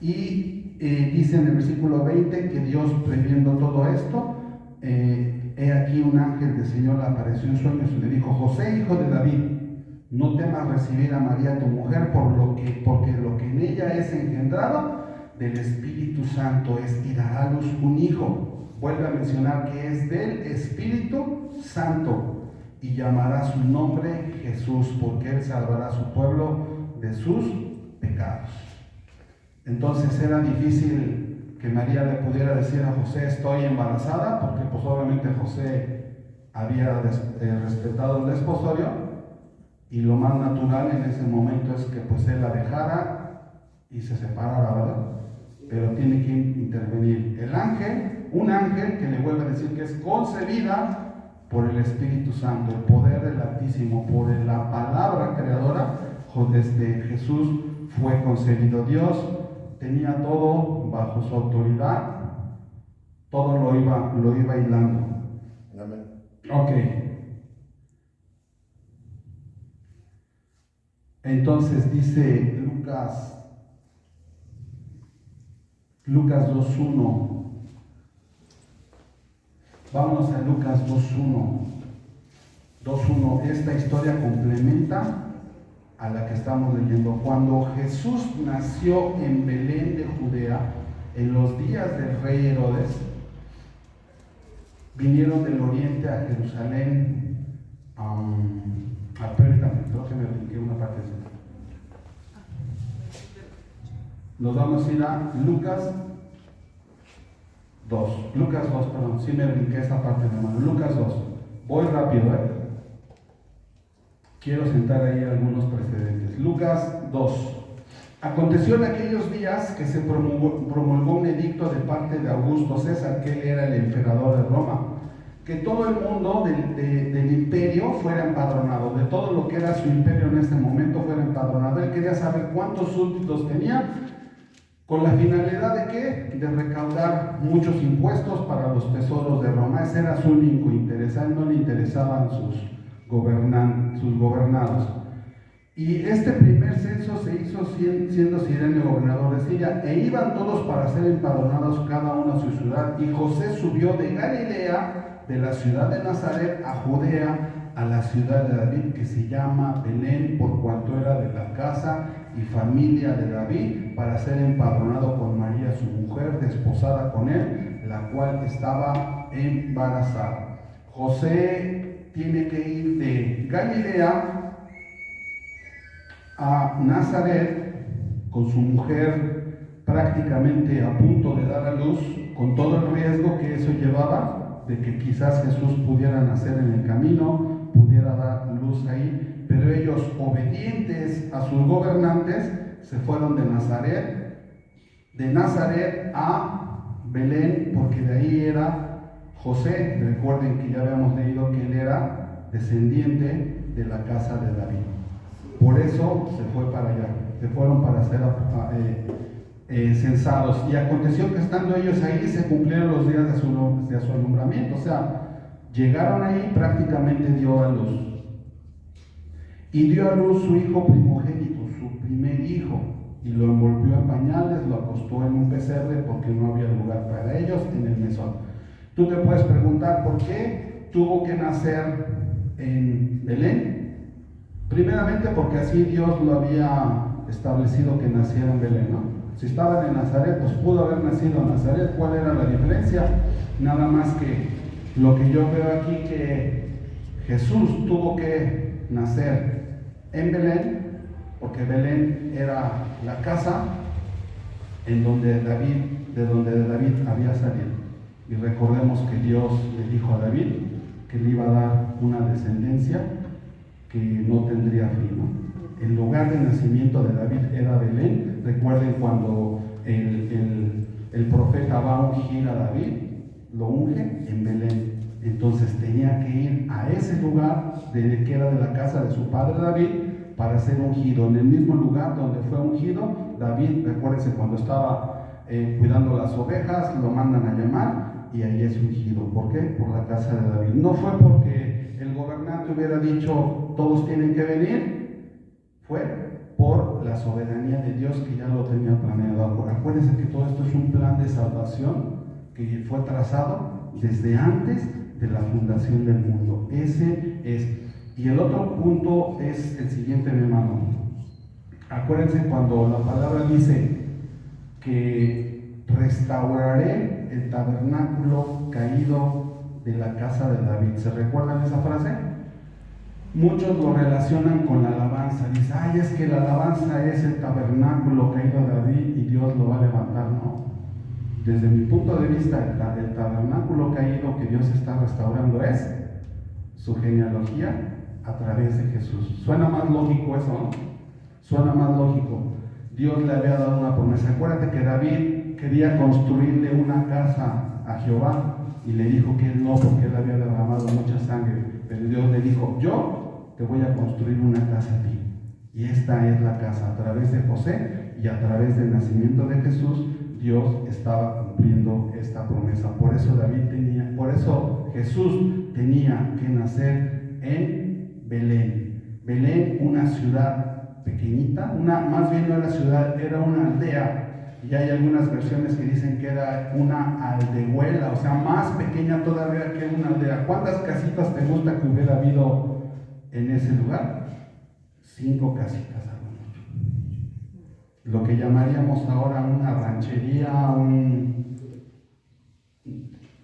y dice en el versículo 20 que Dios, previendo todo esto, he aquí un ángel del Señor le apareció en sueños y le dijo: José, hijo de David, no temas recibir a María tu mujer, porque lo que en ella es engendrado del Espíritu Santo es, y dará a luz un hijo. Vuelve a mencionar que es del Espíritu Santo, y llamará su nombre Jesús, porque él salvará a su pueblo de sus pecados. Entonces era difícil que María le pudiera decir a José: estoy embarazada, porque pues obviamente José había respetado el desposorio, y lo más natural en ese momento es que pues él la dejara y se separara, ¿verdad? Pero tiene que intervenir el ángel, un ángel que le vuelve a decir que es concebida por el Espíritu Santo, el poder del Altísimo, por la palabra creadora. Jesús fue concebido. Dios tenía todo bajo su autoridad, todo lo iba hilando. Amén. Ok. Entonces dice Lucas 2.1. Vámonos a Lucas 2.1. Esta historia complementa a la que estamos leyendo. Cuando Jesús nació en Belén de Judea, en los días del rey Herodes, vinieron del oriente a Jerusalén. Perdón, creo que me brinqué una parte. Nos vamos a ir a Lucas 2, perdón, sí me brinqué esa parte, mi hermano. Lucas 2, voy rápido, quiero sentar ahí algunos precedentes. Lucas 2. Aconteció en aquellos días que se promulgó un edicto de parte de Augusto César, que él era el emperador de Roma, que todo el mundo del imperio fuera empadronado, de todo lo que era su imperio en ese momento fuera empadronado. Él quería saber cuántos súbditos tenía, con la finalidad de ¿qué? De recaudar muchos impuestos para los tesoros de Roma. Ese era su único interés. A él no le interesaban sus gobernados. Y este primer censo se hizo siendo Cirenio gobernador de Siria, e iban todos para ser empadronados cada uno a su ciudad. Y José subió de Galilea, de la ciudad de Nazaret, a Judea, a la ciudad de David, que se llama Belén, por cuanto era de la casa y familia de David, para ser empadronado con María su mujer, desposada con él, la cual estaba embarazada. José tiene que ir de Galilea a Nazaret con su mujer, prácticamente a punto de dar a luz, con todo el riesgo que eso llevaba, de que quizás Jesús pudiera nacer en el camino, pudiera dar luz ahí, pero ellos, obedientes a sus gobernantes, se fueron de Nazaret a Belén, porque de ahí era José. Recuerden que ya habíamos leído que él era descendiente de la casa de David. Por eso se fue para allá, se fueron para ser censados. Y aconteció que estando ellos ahí se cumplieron los días de su alumbramiento. O sea, llegaron ahí, prácticamente dio a luz. Y dio a luz su hijo primogénito, su primer hijo, y lo envolvió en pañales, lo acostó en un pesebre porque no había lugar para ellos en el mesón. Tú te puedes preguntar por qué tuvo que nacer en Belén. Primeramente porque así Dios lo había establecido que naciera en Belén, ¿no? Si estaban en Nazaret, pues pudo haber nacido en Nazaret. ¿Cuál era la diferencia? Nada más que lo que yo veo aquí, que Jesús tuvo que nacer en Belén, porque Belén era la casa de donde David había salido. Y recordemos que Dios le dijo a David que le iba a dar una descendencia que no tendría fin, ¿no? El lugar de nacimiento de David era Belén. Recuerden cuando el profeta va a ungir a David, lo unge en Belén. Entonces tenía que ir a ese lugar que era de la casa de su padre David para ser ungido. En el mismo lugar donde fue ungido David, recuérdense cuando estaba cuidando las ovejas, lo mandan a llamar y ahí es ungido. ¿Por qué? Por la casa de David. No fue porque el gobernante hubiera dicho todos tienen que venir, fue por la soberanía de Dios que ya lo tenía planeado. Acuérdense que todo esto es un plan de salvación que fue trazado desde antes de la fundación del mundo. Ese es. Y el otro punto es el siguiente, mi hermano. Acuérdense cuando la palabra dice que restauraré el tabernáculo caído de la casa de David. ¿Se recuerdan esa frase? Muchos lo relacionan con la alabanza. Dicen, ay, es que la alabanza es el tabernáculo caído de David y Dios lo va a levantar. No. Desde mi punto de vista, el tabernáculo caído que Dios está restaurando es su genealogía a través de Jesús. Suena más lógico eso, ¿no? Suena más lógico. Dios le había dado una promesa. Acuérdate que David quería construirle una casa a Jehová y le dijo que él no, porque él había derramado mucha sangre. Pero Dios le dijo, yo te voy a construir una casa a ti. Y esta es la casa. A través de José y a través del nacimiento de Jesús, Dios estaba cumpliendo esta promesa. Por eso Jesús tenía que nacer en Belén. Belén, una ciudad pequeñita, más bien no era ciudad, era una aldea. Y hay algunas versiones que dicen que era una aldehuela, o sea, más pequeña todavía que una aldea. ¿Cuántas casitas te gusta que hubiera habido en ese lugar? 5 casitas, algo mucho. Lo que llamaríamos ahora una ranchería,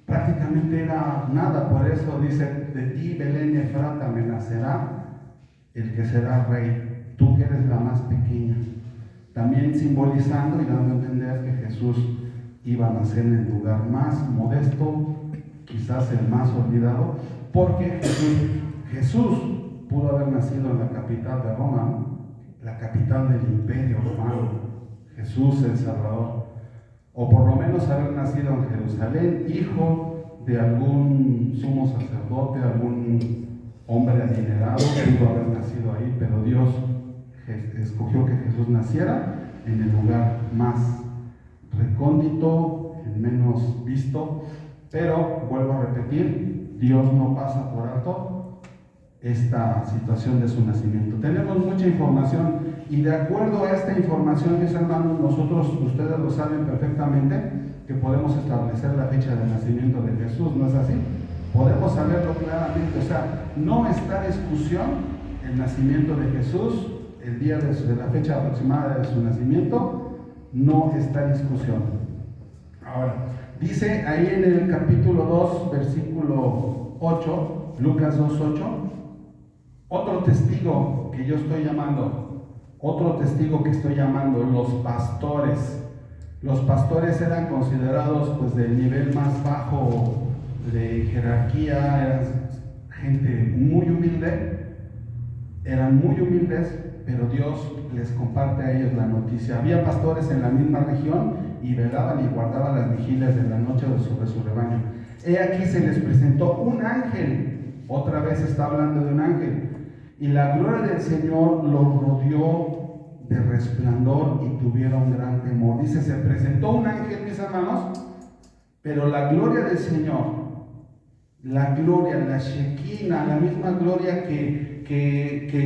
prácticamente era nada. Por eso dice, de ti, Belén Efrata, me nacerá el que será rey, tú que eres la más pequeña. También simbolizando y dando a entender que Jesús iba a nacer en el lugar más modesto, quizás el más olvidado, porque Jesús pudo haber nacido en la capital de Roma, ¿no? La capital del imperio romano, Jesús el Salvador, o por lo menos haber nacido en Jerusalén, hijo de algún sumo sacerdote, algún hombre adinerado, pudo haber nacido ahí, pero Dios escogió que Jesús naciera en el lugar más recóndito, el menos visto, pero vuelvo a repetir, Dios no pasa por alto esta situación de su nacimiento. Tenemos mucha información y de acuerdo a esta información, mis hermanos, nosotros, ustedes lo saben perfectamente, que podemos establecer la fecha de nacimiento de Jesús, ¿no es así? Podemos saberlo claramente, o sea, no está en discusión el nacimiento de Jesús. El día de la fecha aproximada de su nacimiento no está en discusión. Ahora, dice ahí en el capítulo 2, versículo 8, Lucas 2:8, otro testigo que estoy llamando, los pastores. Los pastores eran considerados pues del nivel más bajo de jerarquía, eran gente muy humilde, eran muy humildes, pero Dios les comparte a ellos la noticia. Había pastores en la misma región y velaban y guardaban las vigilias de la noche sobre su rebaño. He aquí se les presentó un ángel, otra vez está hablando de un ángel, y la gloria del Señor los rodeó de resplandor y tuvieron gran temor. Dice, se presentó un ángel, mis hermanos, pero la gloria del Señor, la gloria, la Shekinah, la misma gloria que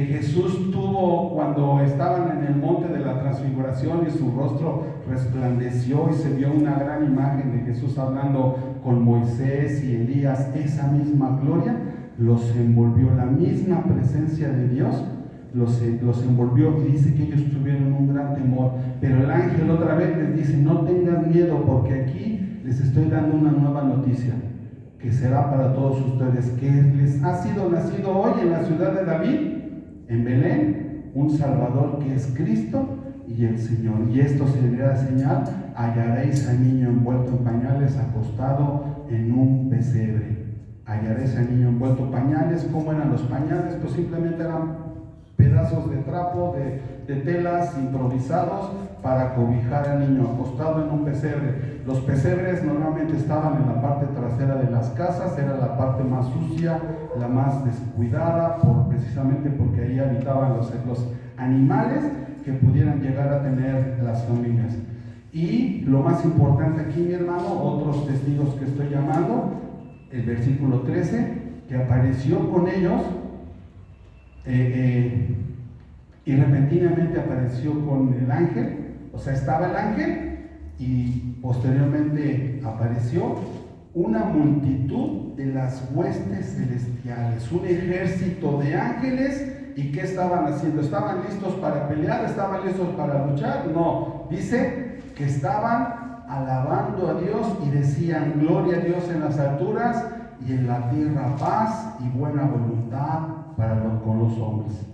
Jesús tuvo cuando estaban en el monte de la transfiguración y su rostro resplandeció y se vio una gran imagen de Jesús hablando con Moisés y Elías. Esa misma gloria los envolvió, la misma presencia de Dios los envolvió, y dice que ellos tuvieron un gran temor. Pero el ángel otra vez les dice, no tengan miedo, porque aquí les estoy dando una nueva noticia que será para todos ustedes, que les ha sido nacido hoy en la ciudad de David, en Belén, un Salvador que es Cristo y el Señor. Y esto servirá de señal, hallaréis al niño envuelto en pañales, acostado en un pesebre. Hallaréis al niño envuelto en pañales. ¿Cómo eran los pañales? Pues simplemente eran pedazos de trapo, de telas improvisados para cobijar al niño, acostado en un pesebre. Los pesebres normalmente estaban en la parte trasera de las casas, era la parte más sucia, la más descuidada, precisamente porque ahí habitaban los animales que pudieran llegar a tener las familias. Y lo más importante aquí, mi hermano, otros testigos que estoy llamando, el versículo 13, que apareció con ellos y repentinamente apareció con el ángel, o sea, estaba el ángel y posteriormente apareció una multitud de las huestes celestiales, un ejército de ángeles. ¿Y qué estaban haciendo? ¿Estaban listos para pelear? ¿Estaban listos para luchar? No, dice que estaban alabando a Dios y decían: gloria a Dios en las alturas y en la tierra paz y buena voluntad con los hombres.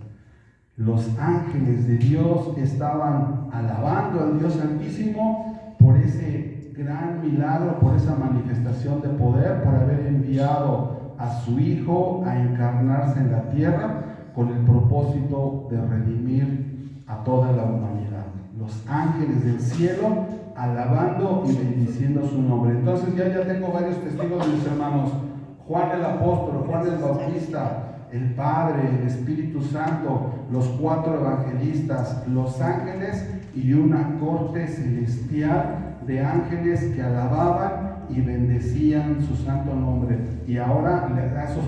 Los ángeles de Dios estaban alabando al Dios Santísimo por ese gran milagro, por esa manifestación de poder, por haber enviado a su Hijo a encarnarse en la tierra con el propósito de redimir a toda la humanidad. Los ángeles del cielo alabando y bendiciendo su nombre. Entonces ya tengo varios testigos de mis hermanos: Juan el apóstol, Juan el Bautista, el Padre, el Espíritu Santo, los 4 evangelistas, los ángeles y una corte celestial de ángeles que alababan y bendecían su santo nombre. Y ahora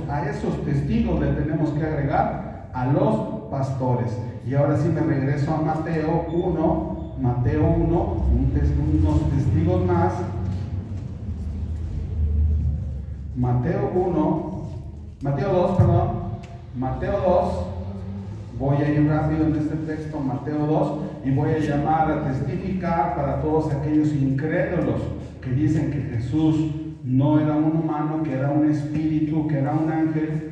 a esos testigos le tenemos que agregar a los pastores. Y ahora sí me regreso a Mateo 1, unos testigos más. Mateo 2, voy a ir rápido en este texto, Mateo 2, y voy a llamar a testificar para todos aquellos incrédulos que dicen que Jesús no era un humano, que era un espíritu, que era un ángel.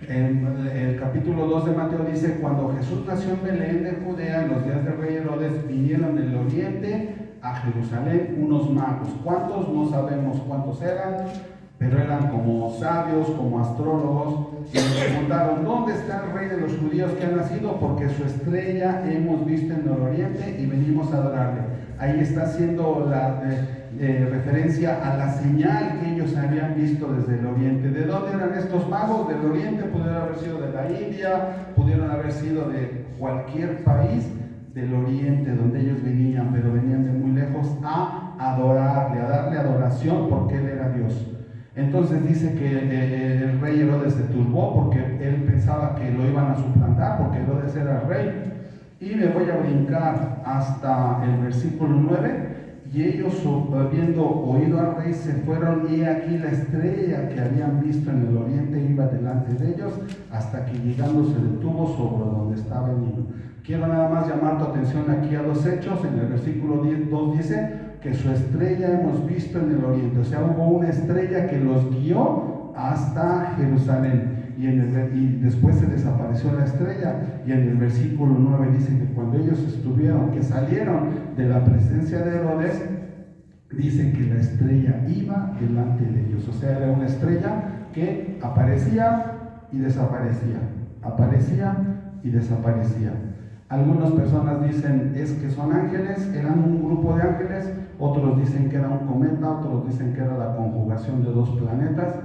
El capítulo 2 de Mateo dice: cuando Jesús nació en Belén de Judea, en los días del rey Herodes, vinieron del oriente a Jerusalén unos magos. ¿Cuántos? No sabemos cuántos eran, pero eran como sabios, como astrólogos, y nos preguntaron: ¿dónde está el rey de los judíos que ha nacido? Porque su estrella hemos visto en el oriente y venimos a adorarle. Ahí está haciendo la referencia a la señal que ellos habían visto desde el oriente. ¿De dónde eran estos magos? Del oriente. Pudieron haber sido de la India, pudieron haber sido de cualquier país del oriente donde ellos venían, pero venían de muy lejos a adorarle, a darle adoración, porque él era Dios. Entonces dice que el rey Herodes se turbó porque él pensaba que lo iban a suplantar, porque Herodes era el rey. Y me voy a brincar hasta el versículo 9. Y ellos, habiendo oído al rey, se fueron, y aquí la estrella que habían visto en el oriente iba delante de ellos, hasta que llegando se detuvo sobre donde estaba el niño. Quiero nada más llamar tu atención aquí a 2 hechos. En el versículo 2 dice que su estrella hemos visto en el oriente. O sea, hubo una estrella que los guió hasta Jerusalén. Y después se desapareció la estrella. Y en el versículo 9 dice que cuando ellos que salieron de la presencia de Herodes, dice que la estrella iba delante de ellos. O sea, era una estrella que aparecía y desaparecía, aparecía y desaparecía. Algunas personas dicen es que son ángeles, eran un grupo de ángeles. Otros dicen que era un cometa, otros dicen que era la conjugación de 2 planetas.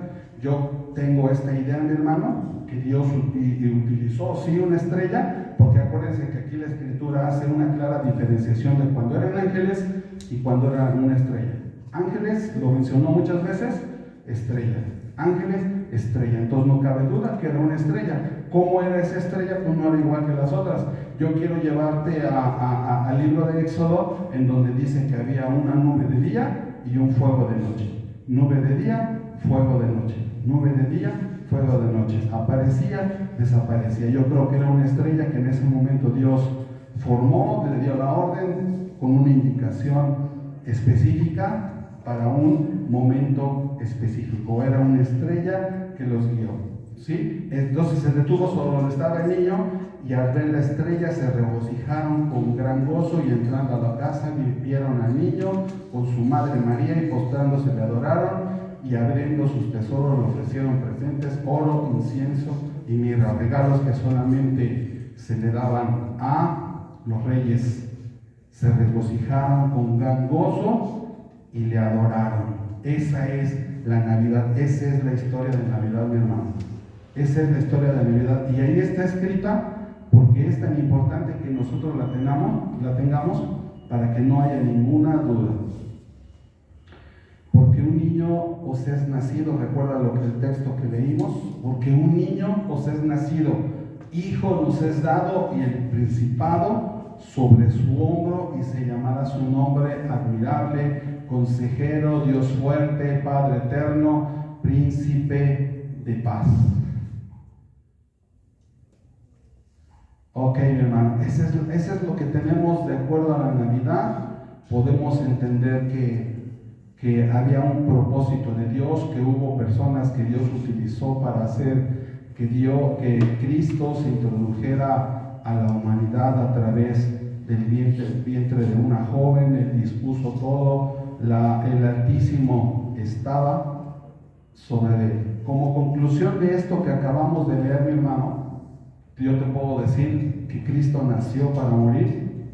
Yo tengo esta idea, mi hermano, que Dios utilizó sí una estrella, porque acuérdense que aquí la Escritura hace una clara diferenciación de cuando eran ángeles y cuando eran una estrella. Ángeles, lo mencionó muchas veces, estrella. Ángeles, estrella. Entonces no cabe duda que era una estrella. ¿Cómo era esa estrella? Pues no era igual que las otras. Yo quiero llevarte al libro de Éxodo, en donde dice que había una nube de día y un fuego de noche. Nube de día, fuego de noche. Nube de día, fuego de noche. Aparecía, desaparecía. Yo creo que era una estrella que en ese momento Dios formó, le dio la orden con una indicación específica para un momento específico. Era una estrella que los guió, ¿sí? Entonces se detuvo sobre donde estaba el niño, y al ver la estrella se regocijaron con gran gozo, y entrando a la casa vieron al niño con su madre María, y postrándose le adoraron, y abriendo sus tesoros le ofrecieron presentes: oro, incienso y mirra, regalos que solamente se le daban a los reyes. Se regocijaron con gran gozo y le adoraron. Esa es la Navidad, esa es la historia de Navidad, mi hermano. Esa es la historia de Navidad, y ahí está escrita porque es tan importante que nosotros la tengamos para que no haya ninguna duda. Porque un niño os es nacido, recuerda lo que el texto que leímos, porque un niño os es nacido, hijo nos es dado y el principado sobre su hombro, y se llamará su nombre admirable, consejero, Dios fuerte, Padre eterno, príncipe de paz. Ok, mi hermano, ese es lo que tenemos de acuerdo a la Navidad. Podemos entender que había un propósito de Dios, que hubo personas que Dios utilizó para hacer que Cristo se introdujera a la humanidad a través del vientre de una joven. Él dispuso todo, el Altísimo estaba sobre él. Como conclusión de esto que acabamos de leer, mi hermano, yo te puedo decir que Cristo nació para morir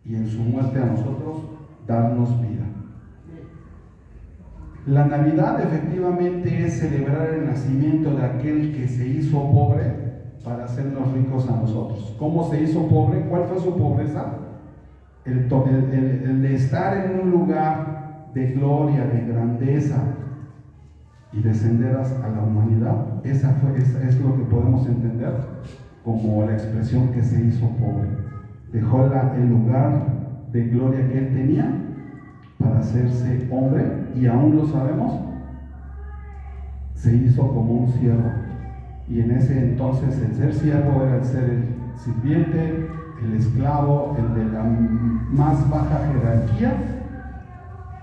y en su muerte a nosotros darnos vida. La Navidad efectivamente es celebrar el nacimiento de aquel que se hizo pobre para hacernos ricos a nosotros. ¿Cómo se hizo pobre? ¿Cuál fue su pobreza? El de estar en un lugar de gloria, de grandeza y descender a la humanidad. Esa es lo que podemos entender como la expresión que se hizo pobre. Dejó el lugar de gloria que él tenía para hacerse hombre, y aún lo sabemos, se hizo como un siervo. Y en ese entonces el ser siervo era el ser el sirviente, el esclavo, el de la más baja jerarquía.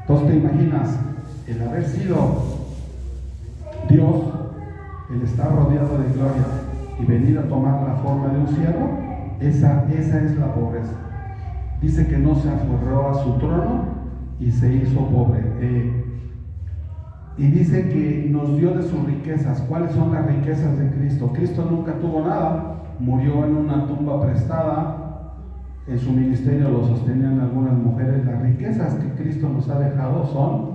Entonces te imaginas el haber sido Dios, el estar rodeado de gloria y venir a tomar la forma de un siervo. Esa es la pobreza. Dice que no se aferró a su trono y se hizo pobre. Y dice que nos dio de sus riquezas. ¿Cuáles son las riquezas de Cristo? Cristo nunca tuvo nada, murió en una tumba prestada, en su ministerio lo sostenían algunas mujeres. Las riquezas que Cristo nos ha dejado son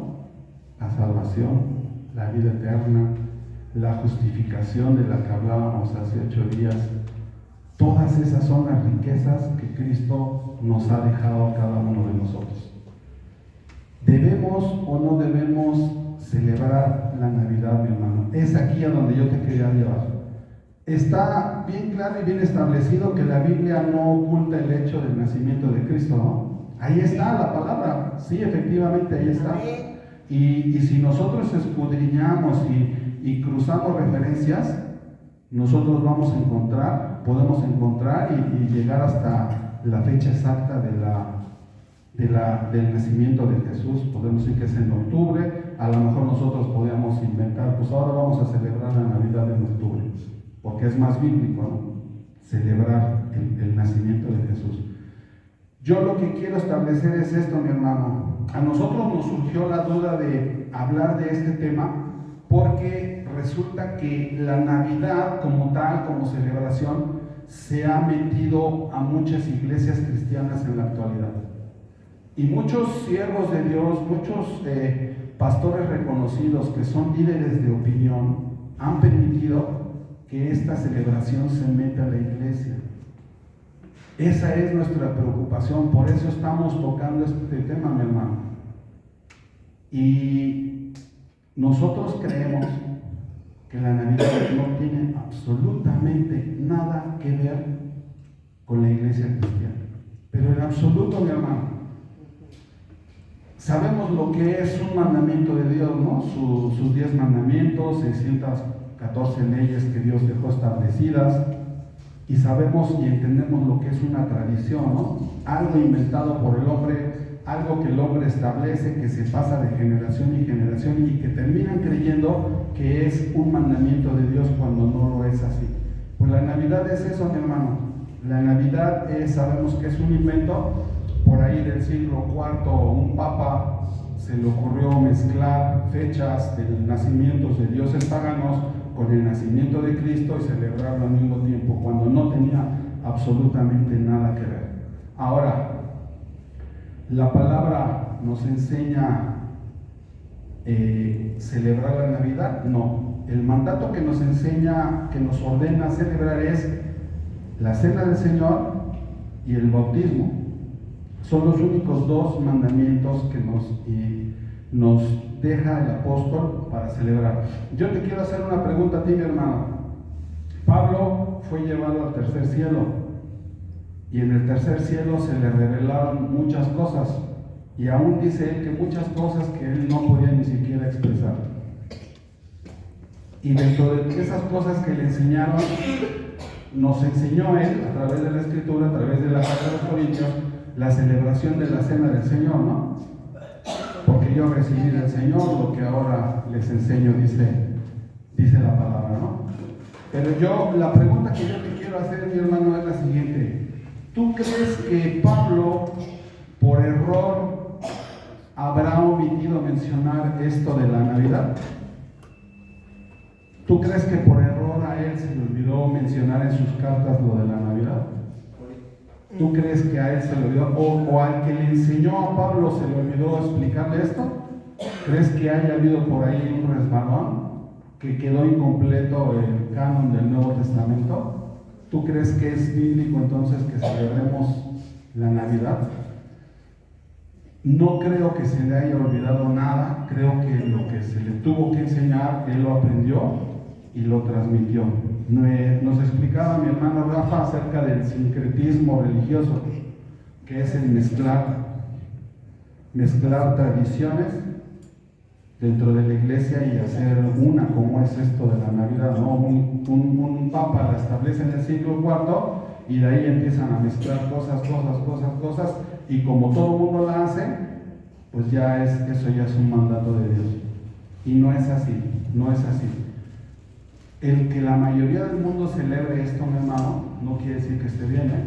la salvación, la vida eterna, la justificación de la que hablábamos hace 8 días. Todas esas son las riquezas que Cristo nos ha dejado a cada uno de nosotros. ¿Debemos o no debemos celebrar la Navidad, mi hermano? Es aquí a donde yo te quería llevar. Está bien claro y bien establecido que la Biblia no oculta el hecho del nacimiento de Cristo, ¿no? Ahí está la palabra, sí, efectivamente ahí está. Y si nosotros escudriñamos y cruzamos referencias, nosotros podemos encontrar y llegar hasta la fecha exacta del nacimiento de Jesús. Podemos decir que es en octubre. A lo mejor nosotros podríamos inventar, pues ahora vamos a celebrar la Navidad en octubre, porque es más bíblico, ¿no? Celebrar el nacimiento de Jesús. Yo lo que quiero establecer es esto, mi hermano. A nosotros nos surgió la duda de hablar de este tema porque resulta que la Navidad como tal, como celebración, se ha metido a muchas iglesias cristianas en la actualidad. Y muchos siervos de Dios, muchos pastores reconocidos que son líderes de opinión, han permitido que esta celebración se meta a la iglesia. Esa es nuestra preocupación, por eso estamos tocando este tema, mi hermano. Y nosotros creemos que la Navidad no tiene absolutamente nada que ver con la iglesia cristiana. Pero en absoluto, mi hermano. Sabemos lo que es un mandamiento de Dios, ¿no? Sus 10 mandamientos, 614 leyes que Dios dejó establecidas. Y sabemos y entendemos lo que es una tradición, ¿no? Algo inventado por el hombre, algo que el hombre establece, que se pasa de generación en generación y que terminan creyendo que es un mandamiento de Dios cuando no lo es así. Pues la Navidad es eso, mi hermano. La Navidad sabemos que es un invento. Por ahí del siglo IV, un papa se le ocurrió mezclar fechas de nacimientos de dioses paganos con el nacimiento de Cristo y celebrarlo al mismo tiempo, cuando no tenía absolutamente nada que ver. Ahora, la palabra nos enseña celebrar la Navidad. No, el mandato que nos enseña, que nos ordena celebrar es la cena del Señor y el bautismo. Son los únicos dos mandamientos que nos deja el apóstol para celebrar. Yo te quiero hacer una pregunta a ti, mi hermano. Pablo fue llevado al tercer cielo, y en el tercer cielo se le revelaron muchas cosas, y aún dice él que muchas cosas que él no podía ni siquiera expresar. Y dentro de esas cosas que le enseñaron, nos enseñó él, a través de la Escritura, a través de la carta de los Corintios, la celebración de la cena del Señor, ¿no? Porque yo recibí del Señor lo que ahora les enseño, dice la palabra, ¿no? Pero la pregunta que yo te quiero hacer, mi hermano, es la siguiente. ¿Tú crees que Pablo, por error, habrá omitido mencionar esto de la Navidad? ¿Tú crees que por error a él se le olvidó mencionar en sus cartas lo de la Navidad? ¿Tú crees que a él se le olvidó, o al que le enseñó a Pablo se le olvidó explicarle esto? ¿Crees que haya habido por ahí un resbalón, que quedó incompleto el canon del Nuevo Testamento? ¿Tú crees que es bíblico entonces que celebremos la Navidad? No creo que se le haya olvidado nada. Creo que lo que se le tuvo que enseñar, él lo aprendió y lo transmitió. Nos explicaba mi hermano Rafa acerca del sincretismo religioso, que es el mezclar tradiciones dentro de la iglesia y hacer una, como es esto de la Navidad, ¿no? Un papa la establece en el siglo IV y de ahí empiezan a mezclar cosas, y como todo el mundo la hace, pues eso ya es un mandato de Dios. Y no es así. El que la mayoría del mundo celebre esto, mi hermano, no quiere decir que esté bien, ¿eh?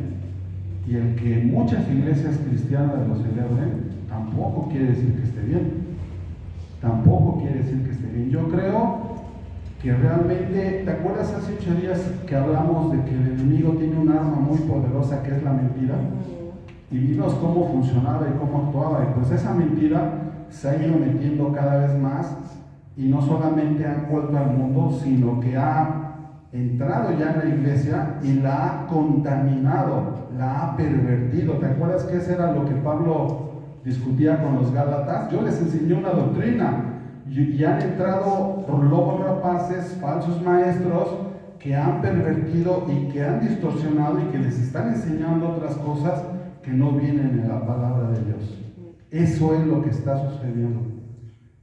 Y el que muchas iglesias cristianas lo celebren, tampoco quiere decir que esté bien. Yo creo que realmente, ¿te acuerdas hace 8 días que hablamos de que el enemigo tiene un arma muy poderosa que es la mentira? Y vimos cómo funcionaba y cómo actuaba, y pues esa mentira se ha ido metiendo cada vez más, y no solamente ha vuelto al mundo, sino que ha entrado ya en la iglesia y la ha contaminado, la ha pervertido. ¿Te acuerdas que eso era lo que Pablo discutía con los Gálatas? Yo les enseñé una doctrina, y han entrado por lobos rapaces, falsos maestros, que han pervertido y que han distorsionado y que les están enseñando otras cosas que no vienen en la palabra de Dios. Eso es lo que está sucediendo.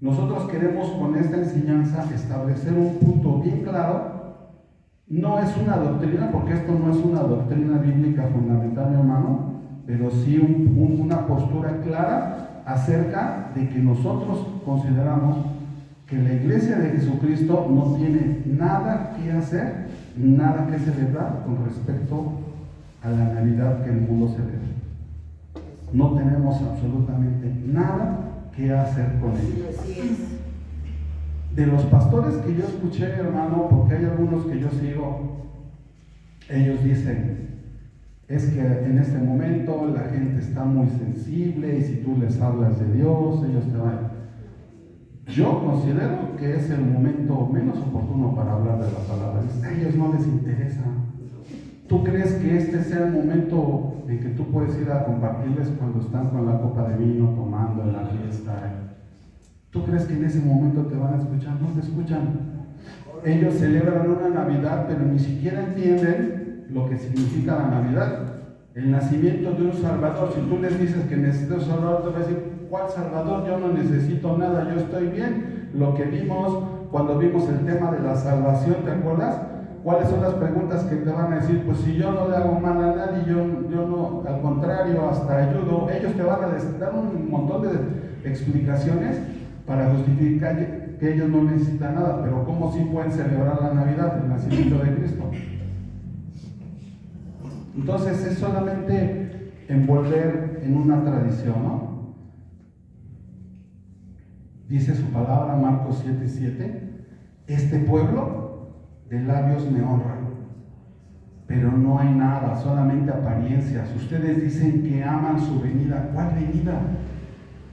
Nosotros queremos con esta enseñanza establecer un punto bien claro. No es una doctrina, porque esto no es una doctrina bíblica fundamental, mi hermano, pero sí una postura clara acerca de que nosotros consideramos que la iglesia de Jesucristo no tiene nada que hacer, nada que celebrar con respecto a la Navidad que el mundo celebra. No tenemos absolutamente nada que hacer con ello. Así es. De los pastores que yo escuché, hermano, porque hay algunos que yo sigo, ellos dicen, es que en este momento la gente está muy sensible y si tú les hablas de Dios, ellos te van. Yo considero que es el momento menos oportuno para hablar de la palabra. A ellos no les interesa. ¿Tú crees que este sea el momento en que tú puedes ir a compartirles cuando están con la copa de vino, tomando en la fiesta? ¿Tú crees que en ese momento te van a escuchar? No te escuchan. Ellos celebran una Navidad, pero ni siquiera entienden lo que significa la Navidad. El nacimiento de un Salvador. Si tú les dices que necesitas un Salvador, te van a decir, ¿cuál Salvador? Yo no necesito nada, yo estoy bien. Lo que vimos cuando vimos el tema de la salvación, ¿te acuerdas? ¿Cuáles son las preguntas que te van a decir? Pues si yo no le hago mal a nadie, yo no, al contrario, hasta ayudo. Ellos te van a dar un montón de explicaciones para justificar que ellos no necesitan nada, pero ¿cómo sí pueden celebrar la Navidad, el nacimiento de Cristo? Entonces es solamente envolver en una tradición, ¿no? Dice su palabra, Marcos 7:7, este pueblo de labios me honra, pero no hay nada, solamente apariencias. Ustedes dicen que aman su venida. ¿Cuál venida?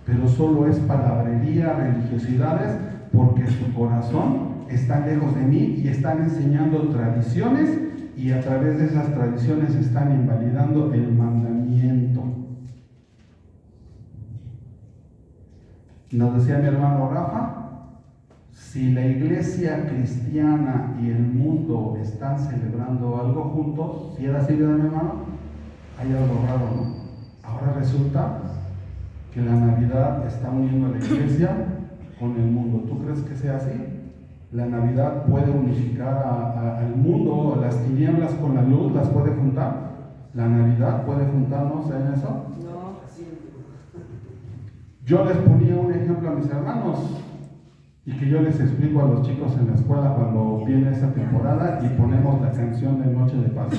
Pero solo es palabrería, religiosidades, porque su corazón está lejos de mí y están enseñando tradiciones, y a través de esas tradiciones están invalidando el mandamiento. Nos decía mi hermano Rafa, si la iglesia cristiana y el mundo están celebrando algo juntos, si era así, ¿verdad, mi hermano? Hay algo raro, ¿no? Ahora resulta que la Navidad está uniendo a la iglesia con el mundo. ¿Tú crees que sea así? La Navidad puede unificar al mundo, a las tinieblas con la luz, las puede juntar. La Navidad puede juntarnos en eso. No, sí. Yo les ponía un ejemplo a mis hermanos y que yo les explico a los chicos en la escuela cuando viene esta temporada y ponemos la canción de Noche de Paz.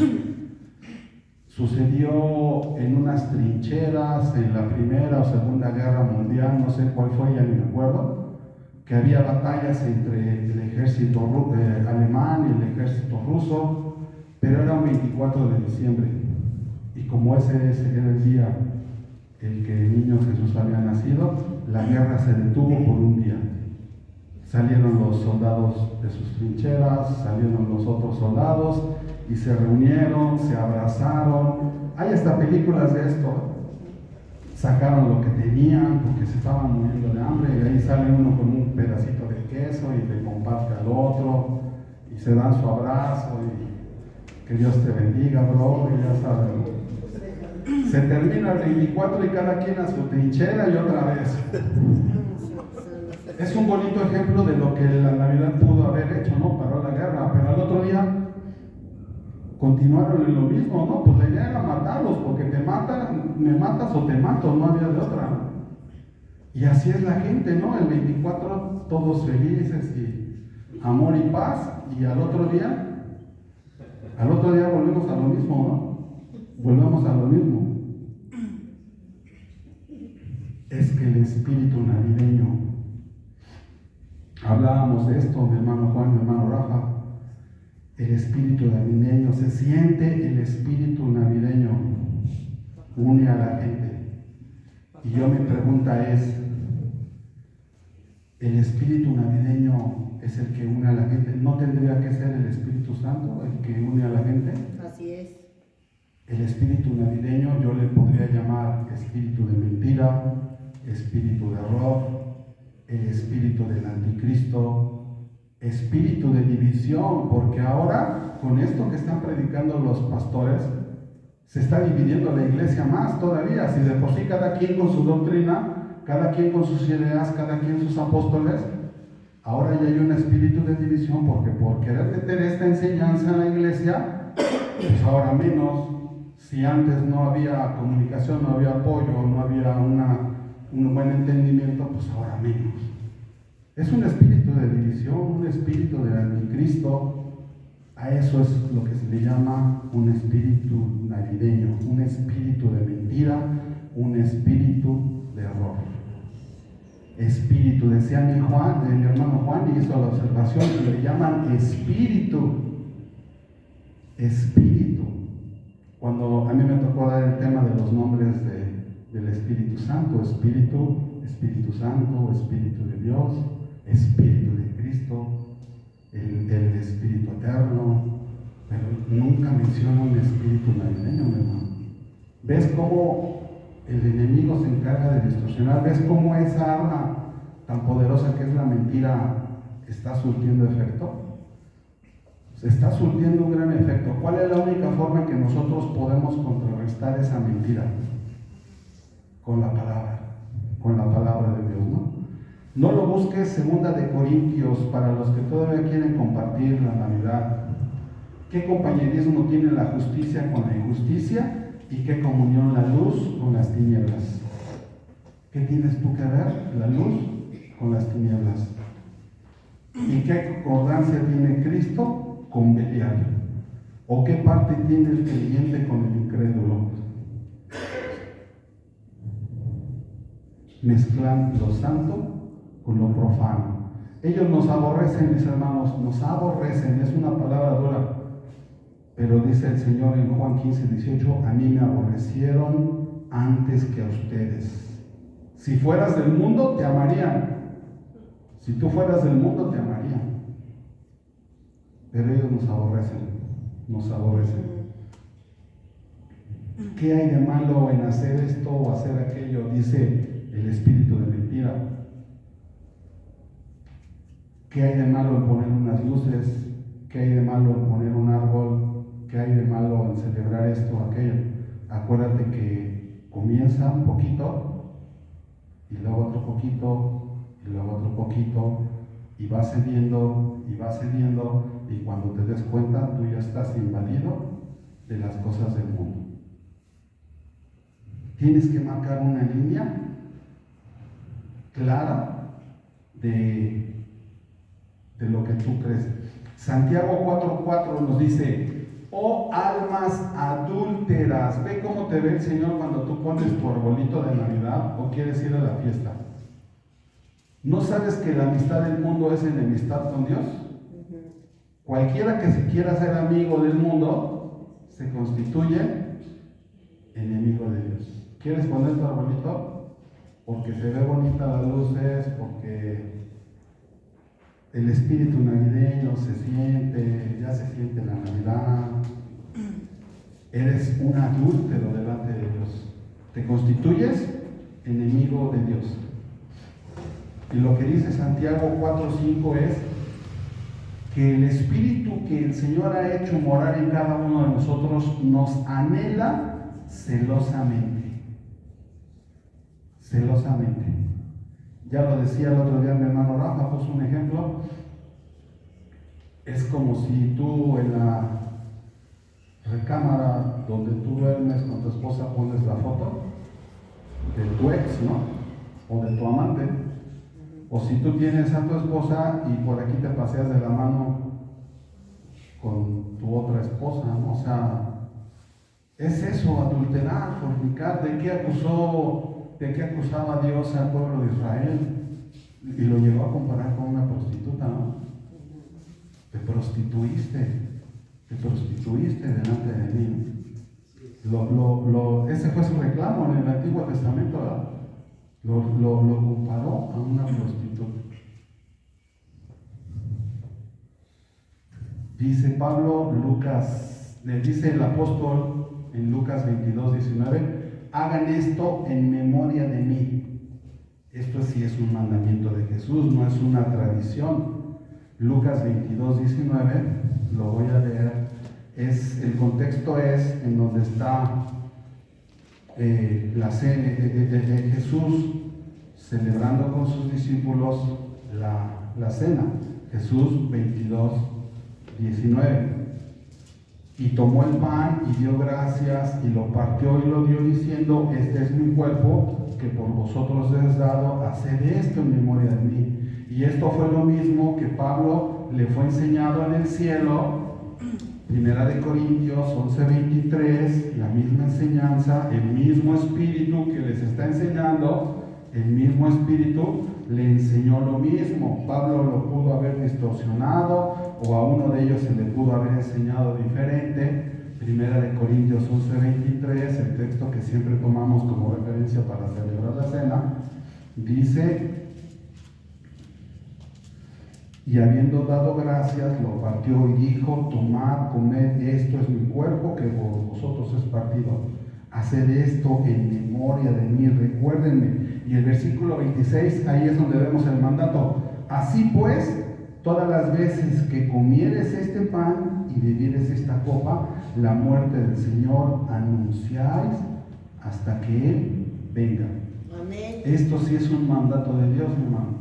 Sucedió en unas trincheras en la Primera o Segunda Guerra Mundial, no sé cuál fue, ya ni me acuerdo, que había batallas entre el ejército alemán y el ejército ruso, pero era un 24 de diciembre. Y como ese era el día en que el niño Jesús había nacido, la guerra se detuvo por un día. Salieron los soldados de sus trincheras, salieron los otros soldados y se reunieron, se abrazaron. Hay hasta películas de esto. Sacaron lo que tenían porque se estaban muriendo de hambre y ahí sale uno con un pedacito de queso y le comparte al otro y se dan su abrazo y que Dios te bendiga, bro, y ya saben, ¿no? Se termina el 24 y cada quien a su trinchera y otra vez. Es un bonito ejemplo de lo que la Navidad pudo haber hecho, ¿no? Paró la guerra, pero al otro día continuaron en lo mismo, ¿no? Pues la idea era matarlos, porque te matan, me matas o te mato, no había de otra, ¿no? Y así es la gente, ¿no? El 24 todos felices y amor y paz, y al otro día volvemos a lo mismo, ¿no? Volvemos a lo mismo. Es que el espíritu navideño, hablábamos de esto, mi hermano Juan, mi hermano Rafa, el espíritu navideño, se siente el espíritu navideño, une a la gente. Y yo mi pregunta es, ¿el espíritu navideño es el que une a la gente? ¿No tendría que ser el Espíritu Santo el que une a la gente? Así es. El espíritu navideño yo le podría llamar espíritu de mentira, espíritu de error, el espíritu del anticristo, espíritu de división, porque ahora con esto que están predicando los pastores se está dividiendo la iglesia más todavía. Si de por sí cada quien con su doctrina, cada quien con sus ideas, cada quien sus apóstoles, ahora ya hay un espíritu de división, porque por querer meter esta enseñanza en la iglesia, pues ahora menos. Si antes no había comunicación, no había apoyo, no había un buen entendimiento, pues ahora menos. Es un espíritu de división, un espíritu de anticristo. A eso es lo que se le llama un espíritu navideño, un espíritu de mentira, un espíritu de error. Espíritu, decía mi hermano Juan, y hizo la observación, que le llaman espíritu. Espíritu. Cuando a mí me tocó dar el tema de los nombres del Espíritu Santo, Espíritu Santo, Espíritu de Dios, Espíritu de Cristo, el Espíritu Eterno, pero nunca menciona un espíritu navideño, mi hermano. ¿Ves cómo el enemigo se encarga de distorsionar? ¿Ves cómo esa arma tan poderosa que es la mentira está surtiendo efecto? Se está surtiendo un gran efecto. ¿Cuál es la única forma en que nosotros podemos contrarrestar esa mentira? Con la palabra de Dios, ¿no? No lo busques, 2 de Corintios, para los que todavía quieren compartir la Navidad. ¿Qué compañerismo tiene la justicia con la injusticia? ¿Y qué comunión la luz con las tinieblas? ¿Qué tienes tú que ver? La luz con las tinieblas. ¿Y qué concordancia tiene Cristo con Belial? ¿O qué parte tiene el creyente con el incrédulo? Mezclan lo santo con lo profano. Ellos nos aborrecen, mis hermanos, nos aborrecen, es una palabra dura, pero dice el Señor en Juan 15:18, a mí me aborrecieron antes que a ustedes. Si fueras del mundo, te amarían. Si tú fueras del mundo, te amarían. Pero ellos nos aborrecen. ¿Qué hay de malo en hacer esto o hacer aquello? Dice el espíritu de mentira. ¿Qué hay de malo en poner unas luces? ¿Qué hay de malo en poner un árbol? ¿Qué hay de malo en celebrar esto o aquello? Acuérdate que comienza un poquito y luego otro poquito y luego otro poquito y va cediendo y va cediendo, y cuando te des cuenta tú ya estás invadido de las cosas del mundo. Tienes que marcar una línea clara de lo que tú crees. Santiago 4:4 nos dice: oh almas adúlteras. Ve cómo te ve el Señor cuando tú pones tu arbolito de Navidad o quieres ir a la fiesta. ¿No sabes que la amistad del mundo es enemistad con Dios? Cualquiera que se quiera ser amigo del mundo se constituye enemigo de Dios. ¿Quieres poner tu arbolito? Porque se ve bonita las luces, porque el espíritu navideño se siente, ya se siente la Navidad. Eres un adúltero delante de Dios. Te constituyes enemigo de Dios. Y lo que dice Santiago 4:5 es que el espíritu que el Señor ha hecho morar en cada uno de nosotros nos anhela celosamente. Celosamente. Ya lo decía el otro día mi hermano Rafa, puso un ejemplo. Es como si tú en la recámara donde tú duermes con tu esposa pones la foto de tu ex, ¿no? O de tu amante. O si tú tienes a tu esposa y por aquí te paseas de la mano con tu otra esposa, ¿no? O sea, es eso, adulterar, fornicar. ¿De qué acusaba Dios al pueblo de Israel? Y lo llegó a comparar con una prostituta, ¿no? Te prostituiste delante de mí. Ese fue su reclamo en el Antiguo Testamento, ¿verdad? Lo comparó a una prostituta. Dice Pablo, le dice el apóstol en Lucas 22:19, hagan esto en memoria de mí. Esto sí es un mandamiento de Jesús, no es una tradición. Lucas 22:19, lo voy a leer. El contexto es en donde está la cena de Jesús celebrando con sus discípulos la cena. Jesús 22:19. Y tomó el pan y dio gracias y lo partió y lo dio diciendo: este es mi cuerpo que por vosotros es dado, haced esto en memoria de mí. Y esto fue lo mismo que Pablo le fue enseñado en el cielo. Primera de Corintios 11:23, la misma enseñanza, el mismo espíritu que les está enseñando, el mismo espíritu le enseñó lo mismo. Pablo lo pudo haber distorsionado o a uno de ellos se le pudo haber enseñado diferente. Primera de Corintios 11:23, el texto que siempre tomamos como referencia para celebrar la cena, dice: y habiendo dado gracias, lo partió y dijo: tomad, comed, esto es mi cuerpo que por vosotros es partido. Haced esto en memoria de mí, recuérdenme. Y el versículo 26, ahí es donde vemos el mandato. Así pues, todas las veces que comieres este pan y bebieres esta copa, la muerte del Señor anunciáis hasta que Él venga. Amén. Esto sí es un mandato de Dios, mi hermano.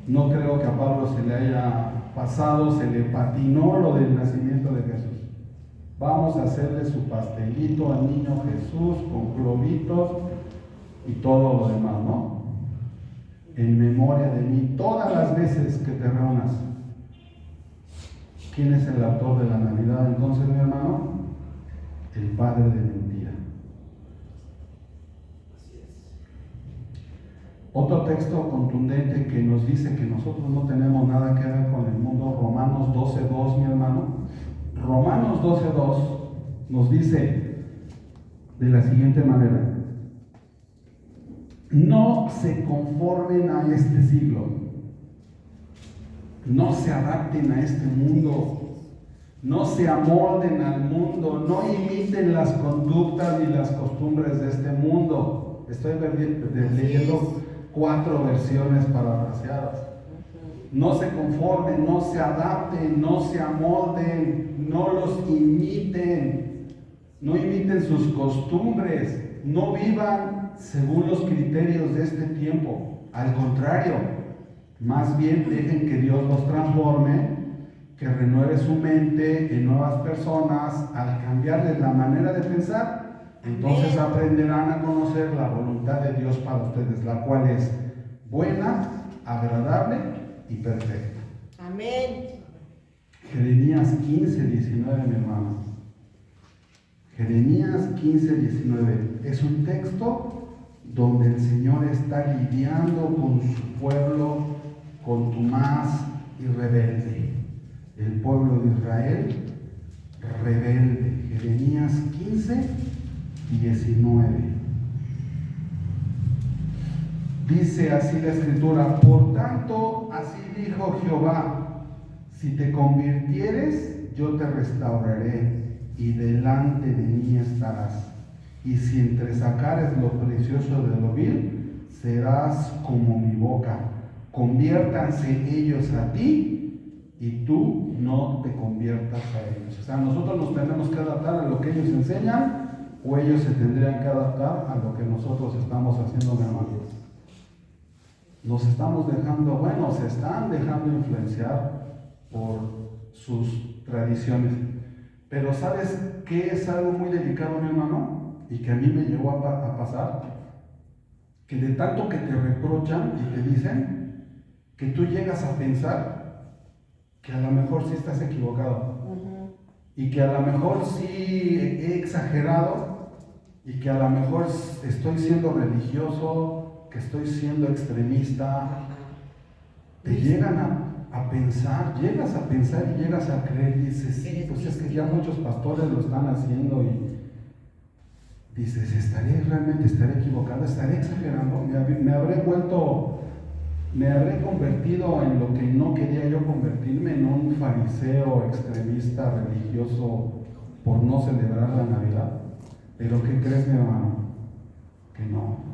No creo que a Pablo se le haya pasado, se le patinó lo del nacimiento de Jesús. Vamos a hacerle su pastelito al niño Jesús con globitos y todo lo demás, ¿no? En memoria de mí, todas las veces que te reúnas. ¿Quién es el autor de la Navidad entonces, mi hermano? El padre de mentira. Otro texto contundente que nos dice que nosotros no tenemos nada que ver con el mundo, Romanos 12:2, mi hermano. Romanos 12:2 nos dice de la siguiente manera: no se conformen a este siglo, no se adapten a este mundo, no se amolden al mundo, no imiten las conductas y las costumbres de este mundo. Estoy leyendo 4 versiones parafraseadas. no se conformen, no se adapten, no se amolden, no los imiten, no imiten sus costumbres, no vivan según los criterios de este tiempo. Al contrario, más bien dejen que Dios los transforme, que renueve su mente en nuevas personas. Al cambiarles la manera de pensar, entonces aprenderán a conocer la voluntad de Dios para ustedes, la cual es buena, agradable y perfecta. Amén. Jeremías 15, 19, mi hermano. Jeremías 15, 19 es un texto donde el Señor está lidiando con su pueblo contumaz y rebelde. El pueblo de Israel rebelde. Jeremías 15, 19. Dice así la Escritura: por tanto, así dijo Jehová, si te convirtieres, yo te restauraré, y delante de mí estarás. Y si entresacares lo precioso de lo vil, serás como mi boca. Conviértanse ellos a ti, y tú no te conviertas a ellos. O sea, nosotros nos tenemos que adaptar a lo que ellos enseñan, o ellos se tendrían que adaptar a lo que nosotros estamos haciendo, mi hermano. Nos estamos dejando, bueno, se están dejando influenciar por sus tradiciones. Pero ¿sabes qué es algo muy delicado, mi hermano? Y que a mí me llegó a pasar, que de tanto que te reprochan y te dicen, que tú llegas a pensar que a lo mejor sí estás equivocado. Y que a lo mejor sí he exagerado, y que a lo mejor estoy siendo religioso, que estoy siendo extremista. Te llegan a pensar, llegas a pensar y llegas a creer, y dices, sí, pues es que ya muchos pastores lo están haciendo, y dices, ¿estaré equivocado? ¿Estaré exagerando? Me habré convertido en lo que no quería yo convertirme, en un fariseo extremista religioso por no celebrar la Navidad. Pero ¿qué crees, mi hermano? Que no.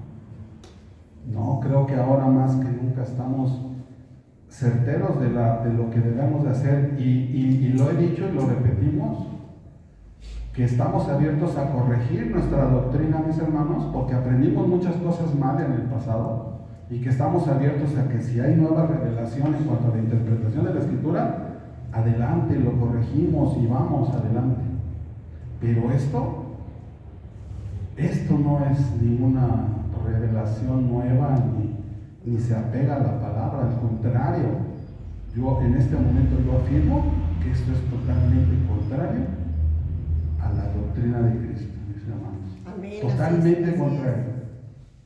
No, creo que ahora más que nunca estamos certeros de lo que debemos de hacer, y lo he dicho y lo repetimos, que estamos abiertos a corregir nuestra doctrina, mis hermanos, porque aprendimos muchas cosas mal en el pasado, y que estamos abiertos a que si hay nueva revelación en cuanto a la interpretación de la Escritura, adelante, lo corregimos y vamos adelante. Pero esto no es ninguna revelación nueva, ni se apega a la palabra. Al contrario, yo en este momento yo afirmo que esto es totalmente contrario a la doctrina de Cristo, mis hermanos. Amén. Totalmente contrario.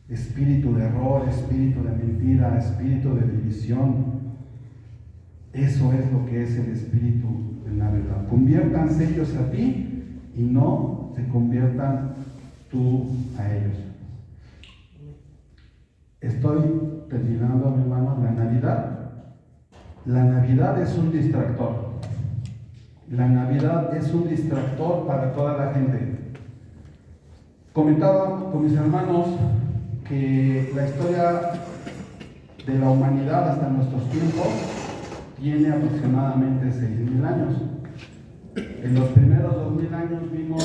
Espíritu de error, espíritu de mentira, espíritu de división. Eso es lo que es el espíritu de la verdad. Conviértanse ellos a ti, y no se conviertan tú a ellos. Estoy terminando, mi hermano. La Navidad es un distractor. La Navidad es un distractor para toda la gente. Comentaba con mis hermanos que la historia de la humanidad hasta nuestros tiempos tiene aproximadamente 6.000 años. En los primeros 2.000 años vimos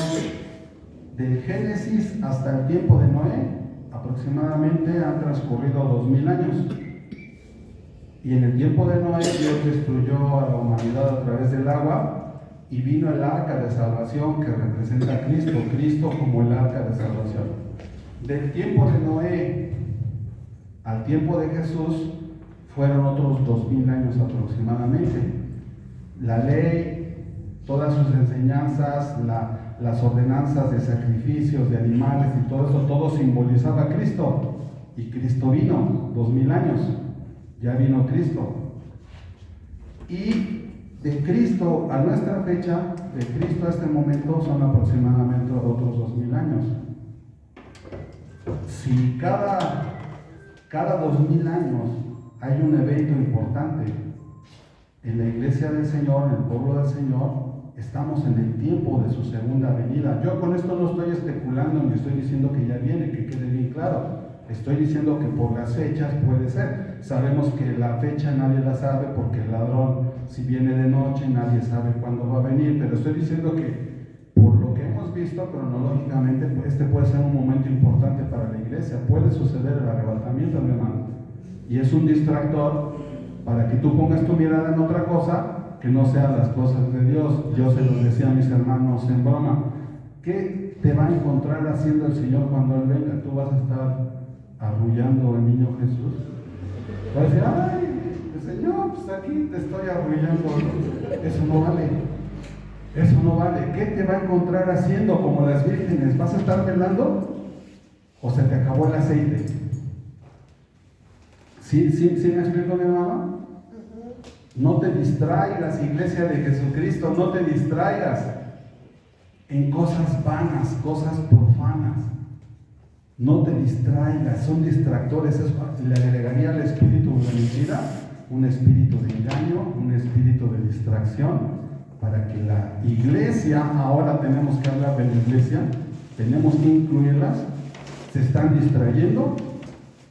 del Génesis hasta el tiempo de Noé. Aproximadamente han transcurrido 2.000 años. Y en el tiempo de Noé, Dios destruyó a la humanidad a través del agua, y vino el arca de salvación, que representa a Cristo como el arca de salvación. Del tiempo de Noé al tiempo de Jesús fueron otros 2.000 años aproximadamente. La ley, todas sus enseñanzas, las ordenanzas de sacrificios de animales y todo eso, todo simbolizaba a Cristo. Y Cristo vino, 2.000 años, ya vino Cristo. Y de Cristo a nuestra fecha, de Cristo a este momento, son aproximadamente otros 2.000 años. Si cada 2.000 años hay un evento importante en la iglesia del Señor, en el pueblo del Señor, estamos en el tiempo de su segunda venida. Yo con esto no estoy especulando ni estoy diciendo que ya viene, que quede bien claro. Estoy diciendo que por las fechas puede ser. Sabemos que la fecha nadie la sabe porque el ladrón, si viene de noche, nadie sabe cuándo va a venir, pero estoy diciendo que por lo que hemos visto cronológicamente, este puede ser un momento importante para la iglesia. Puede suceder el arrebatamiento, mi hermano, y es un distractor para que tú pongas tu mirada en otra cosa que no sean las cosas de Dios. Yo se los decía a mis hermanos en broma: ¿qué te va a encontrar haciendo el Señor cuando Él venga? Tú vas a estar arrullando al niño Jesús. Va a decir: ay, el Señor, pues aquí te estoy arrullando. Eso no vale. Eso no vale. ¿Qué te va a encontrar haciendo como las vírgenes? ¿Vas a estar velando o se te acabó el aceite? ¿Sí me explico, mi hermano? No te distraigas, iglesia de Jesucristo, no te distraigas en cosas vanas, cosas profanas. No te distraigas, son distractores. Eso le agregaría al espíritu de mentira un espíritu de engaño, un espíritu de distracción, para que la iglesia, ahora tenemos que hablar de la iglesia, tenemos que incluirlas, se están distrayendo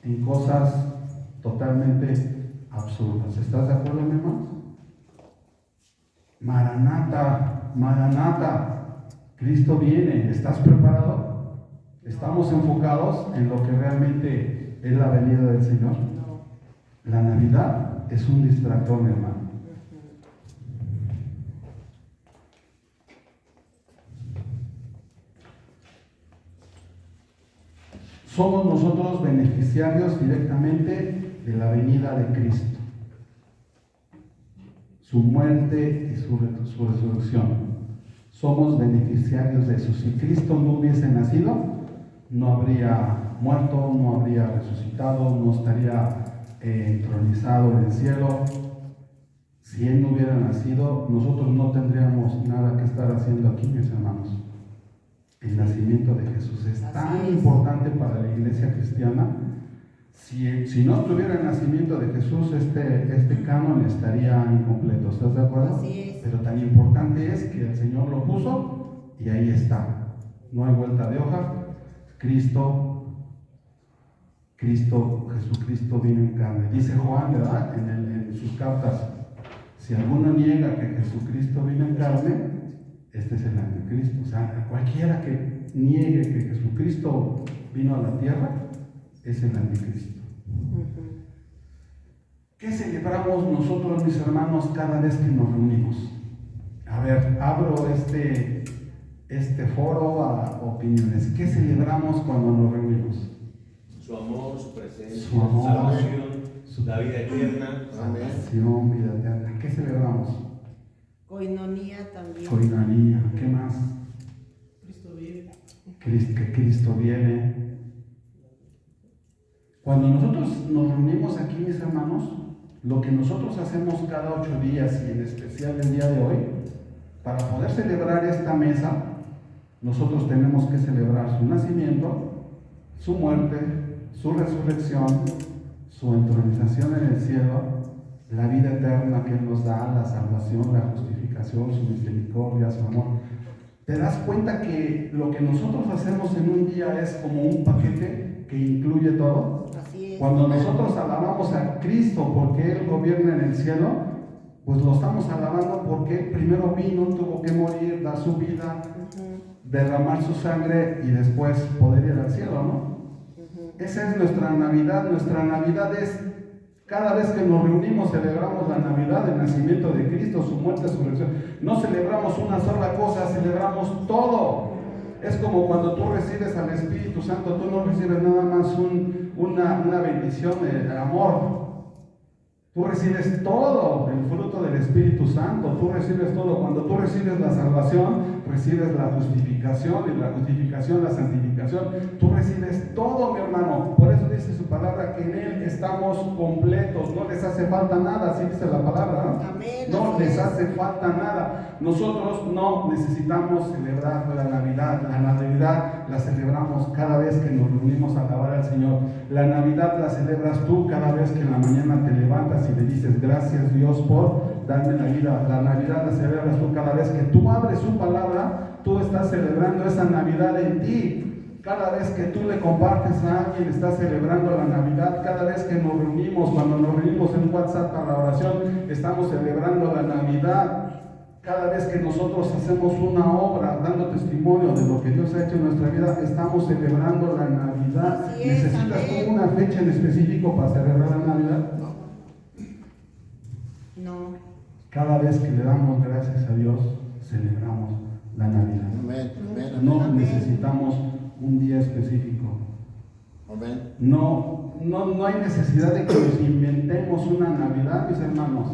en cosas totalmente absurdas. ¿Estás de acuerdo, mi hermano? Maranata, Maranata, Cristo viene. ¿Estás preparado? ¿Estamos enfocados en lo que realmente es la venida del Señor? La Navidad es un distractor, mi hermano. Somos nosotros beneficiarios directamente de la venida de Cristo, su muerte y su resurrección. Somos beneficiarios de eso. Si Cristo no hubiese nacido, no habría muerto, no habría resucitado, no estaría entronizado en el cielo. Si Él no hubiera nacido, nosotros no tendríamos nada que estar haciendo aquí, mis hermanos. El nacimiento de Jesús es tan importante para la iglesia cristiana. Si no estuviera el nacimiento de Jesús, este canon estaría incompleto. ¿Estás de acuerdo? Así es. Pero tan importante es que el Señor lo puso y ahí está. No hay vuelta de hoja. Jesucristo vino en carne. Dice Juan, ¿verdad? En sus cartas: si alguno niega que Jesucristo vino en carne, este es el anticristo. O sea, cualquiera que niegue que Jesucristo vino a la tierra es el anticristo. ¿Qué celebramos nosotros, mis hermanos, cada vez que nos reunimos? A ver, abro este foro a opiniones. ¿Qué celebramos cuando nos reunimos? Su amor, su presencia, Su amor, su salvación, la vida eterna. Salvación, vida eterna. ¿Qué celebramos? Coinonía también. Coinonía. ¿Qué más? Cristo vive. Que Cristo viene. Cuando nosotros nos reunimos aquí, mis hermanos, lo que nosotros hacemos cada 8 días y en especial el día de hoy, para poder celebrar esta mesa, nosotros tenemos que celebrar su nacimiento, su muerte, su resurrección, su entronización en el cielo, la vida eterna que Él nos da, la salvación, la justificación, su misericordia, su amor. ¿Te das cuenta que lo que nosotros hacemos en un día es como un paquete que incluye todo? Así es. Cuando nosotros alabamos a Cristo porque Él gobierna en el cielo, pues lo estamos alabando porque Él primero vino, tuvo que morir, dar su vida, derramar su sangre y después poder ir al cielo, ¿no? Esa es nuestra Navidad. Nuestra Navidad es, cada vez que nos reunimos celebramos la Navidad, el nacimiento de Cristo, su muerte, su resurrección. No celebramos una sola cosa, celebramos todo. Es como cuando tú recibes al Espíritu Santo, tú no recibes nada más una bendición de amor. Tú recibes todo el fruto del Espíritu Santo, tú recibes todo. Cuando tú recibes la salvación, recibes la justificación, y la justificación, la santificación. Tú recibes todo, mi hermano. Por eso dice su palabra que en Él estamos completos, no les hace falta nada, así dice la palabra, ¿no? Amén, No les hace falta nada. Nosotros no necesitamos celebrar la Navidad. La Navidad la celebramos cada vez que nos reunimos a alabar al Señor. La Navidad la celebras tú cada vez que en la mañana te levantas y le dices gracias Dios por darme la vida. La Navidad la celebras tú cada vez que tú abres su palabra. Tú estás celebrando esa Navidad en ti. Cada vez que tú le compartes a alguien, estás celebrando la Navidad. Cada vez que nos reunimos, cuando nos reunimos en WhatsApp para la oración, estamos celebrando la Navidad. Cada vez que nosotros hacemos una obra dando testimonio de lo que Dios ha hecho en nuestra vida, estamos celebrando la Navidad. Así es, ¿Necesitas amén. tú una fecha en específico para celebrar la Navidad? No. Cada vez que le damos gracias a Dios, celebramos la Navidad. Amén, amén, amén. No Amén. necesitamos un día específico. Amén. No hay necesidad de que nos inventemos una Navidad, mis hermanos.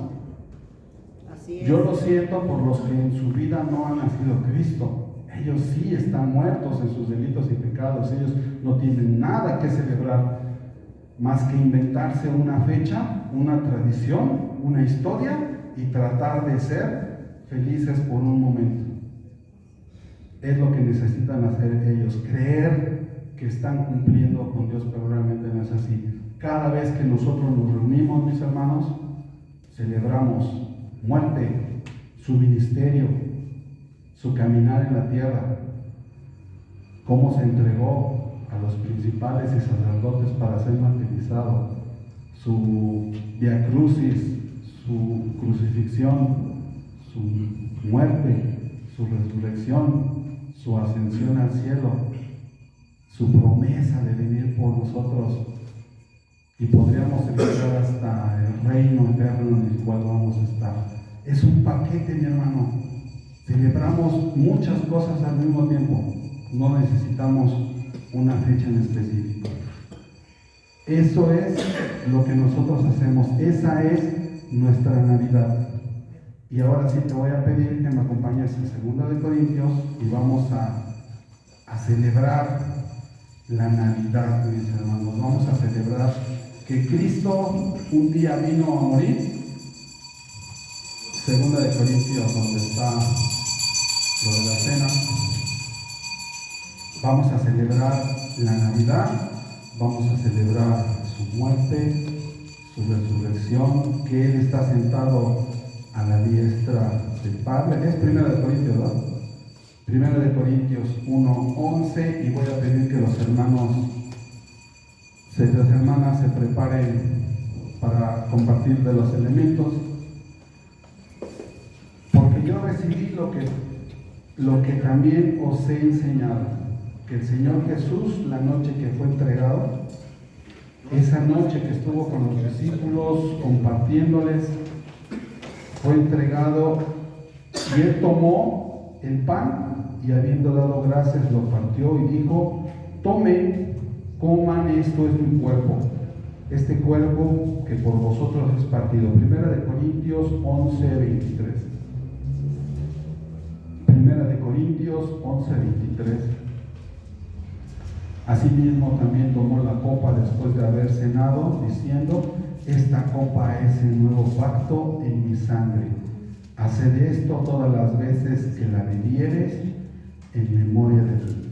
Así es. Yo lo siento por los que en su vida no han nacido Cristo. Ellos sí están muertos en sus delitos y pecados. Ellos no tienen nada que celebrar más que inventarse una fecha, una tradición, una historia y tratar de ser felices por un momento. Es lo que necesitan hacer ellos, creer que están cumpliendo con Dios, pero realmente no es así. Cada vez que nosotros nos reunimos, mis hermanos, celebramos muerte, su ministerio, su caminar en la tierra, cómo se entregó a los principales y sacerdotes para ser martirizado, su via crucis, su crucifixión, su muerte, su resurrección, su ascensión al cielo, su promesa de venir por nosotros, y podríamos celebrar hasta el reino eterno en el cual vamos a estar. Es un paquete, mi hermano. Celebramos muchas cosas al mismo tiempo. No necesitamos una fecha en específico. Eso es lo que nosotros hacemos. Esa es nuestra Navidad. Y ahora sí te voy a pedir que me acompañes en 2 de Corintios y vamos a celebrar la Navidad, mis hermanos. Vamos a celebrar que Cristo un día vino a morir. 2 de Corintios, donde está lo de la cena. Vamos a celebrar la Navidad, vamos a celebrar su muerte, su resurrección, que Él está sentado a la diestra del Padre. Es 1 de Corintios, ¿verdad? 1 de Corintios 1:11, y voy a pedir que los hermanos, las hermanas se preparen para compartir de los elementos, porque yo recibí lo que también os he enseñado, que el Señor Jesús, la noche que fue entregado, esa noche que estuvo con los discípulos compartiéndoles, fue entregado, y Él tomó el pan y habiendo dado gracias lo partió y dijo: tomen, coman, esto es mi cuerpo, este cuerpo que por vosotros es partido. 1 de Corintios 11:23. 1 de Corintios 11:23. Asimismo también tomó la copa después de haber cenado, diciendo: esta copa es el nuevo pacto en mi sangre. Haced esto todas las veces que la bebiereis en memoria de mí.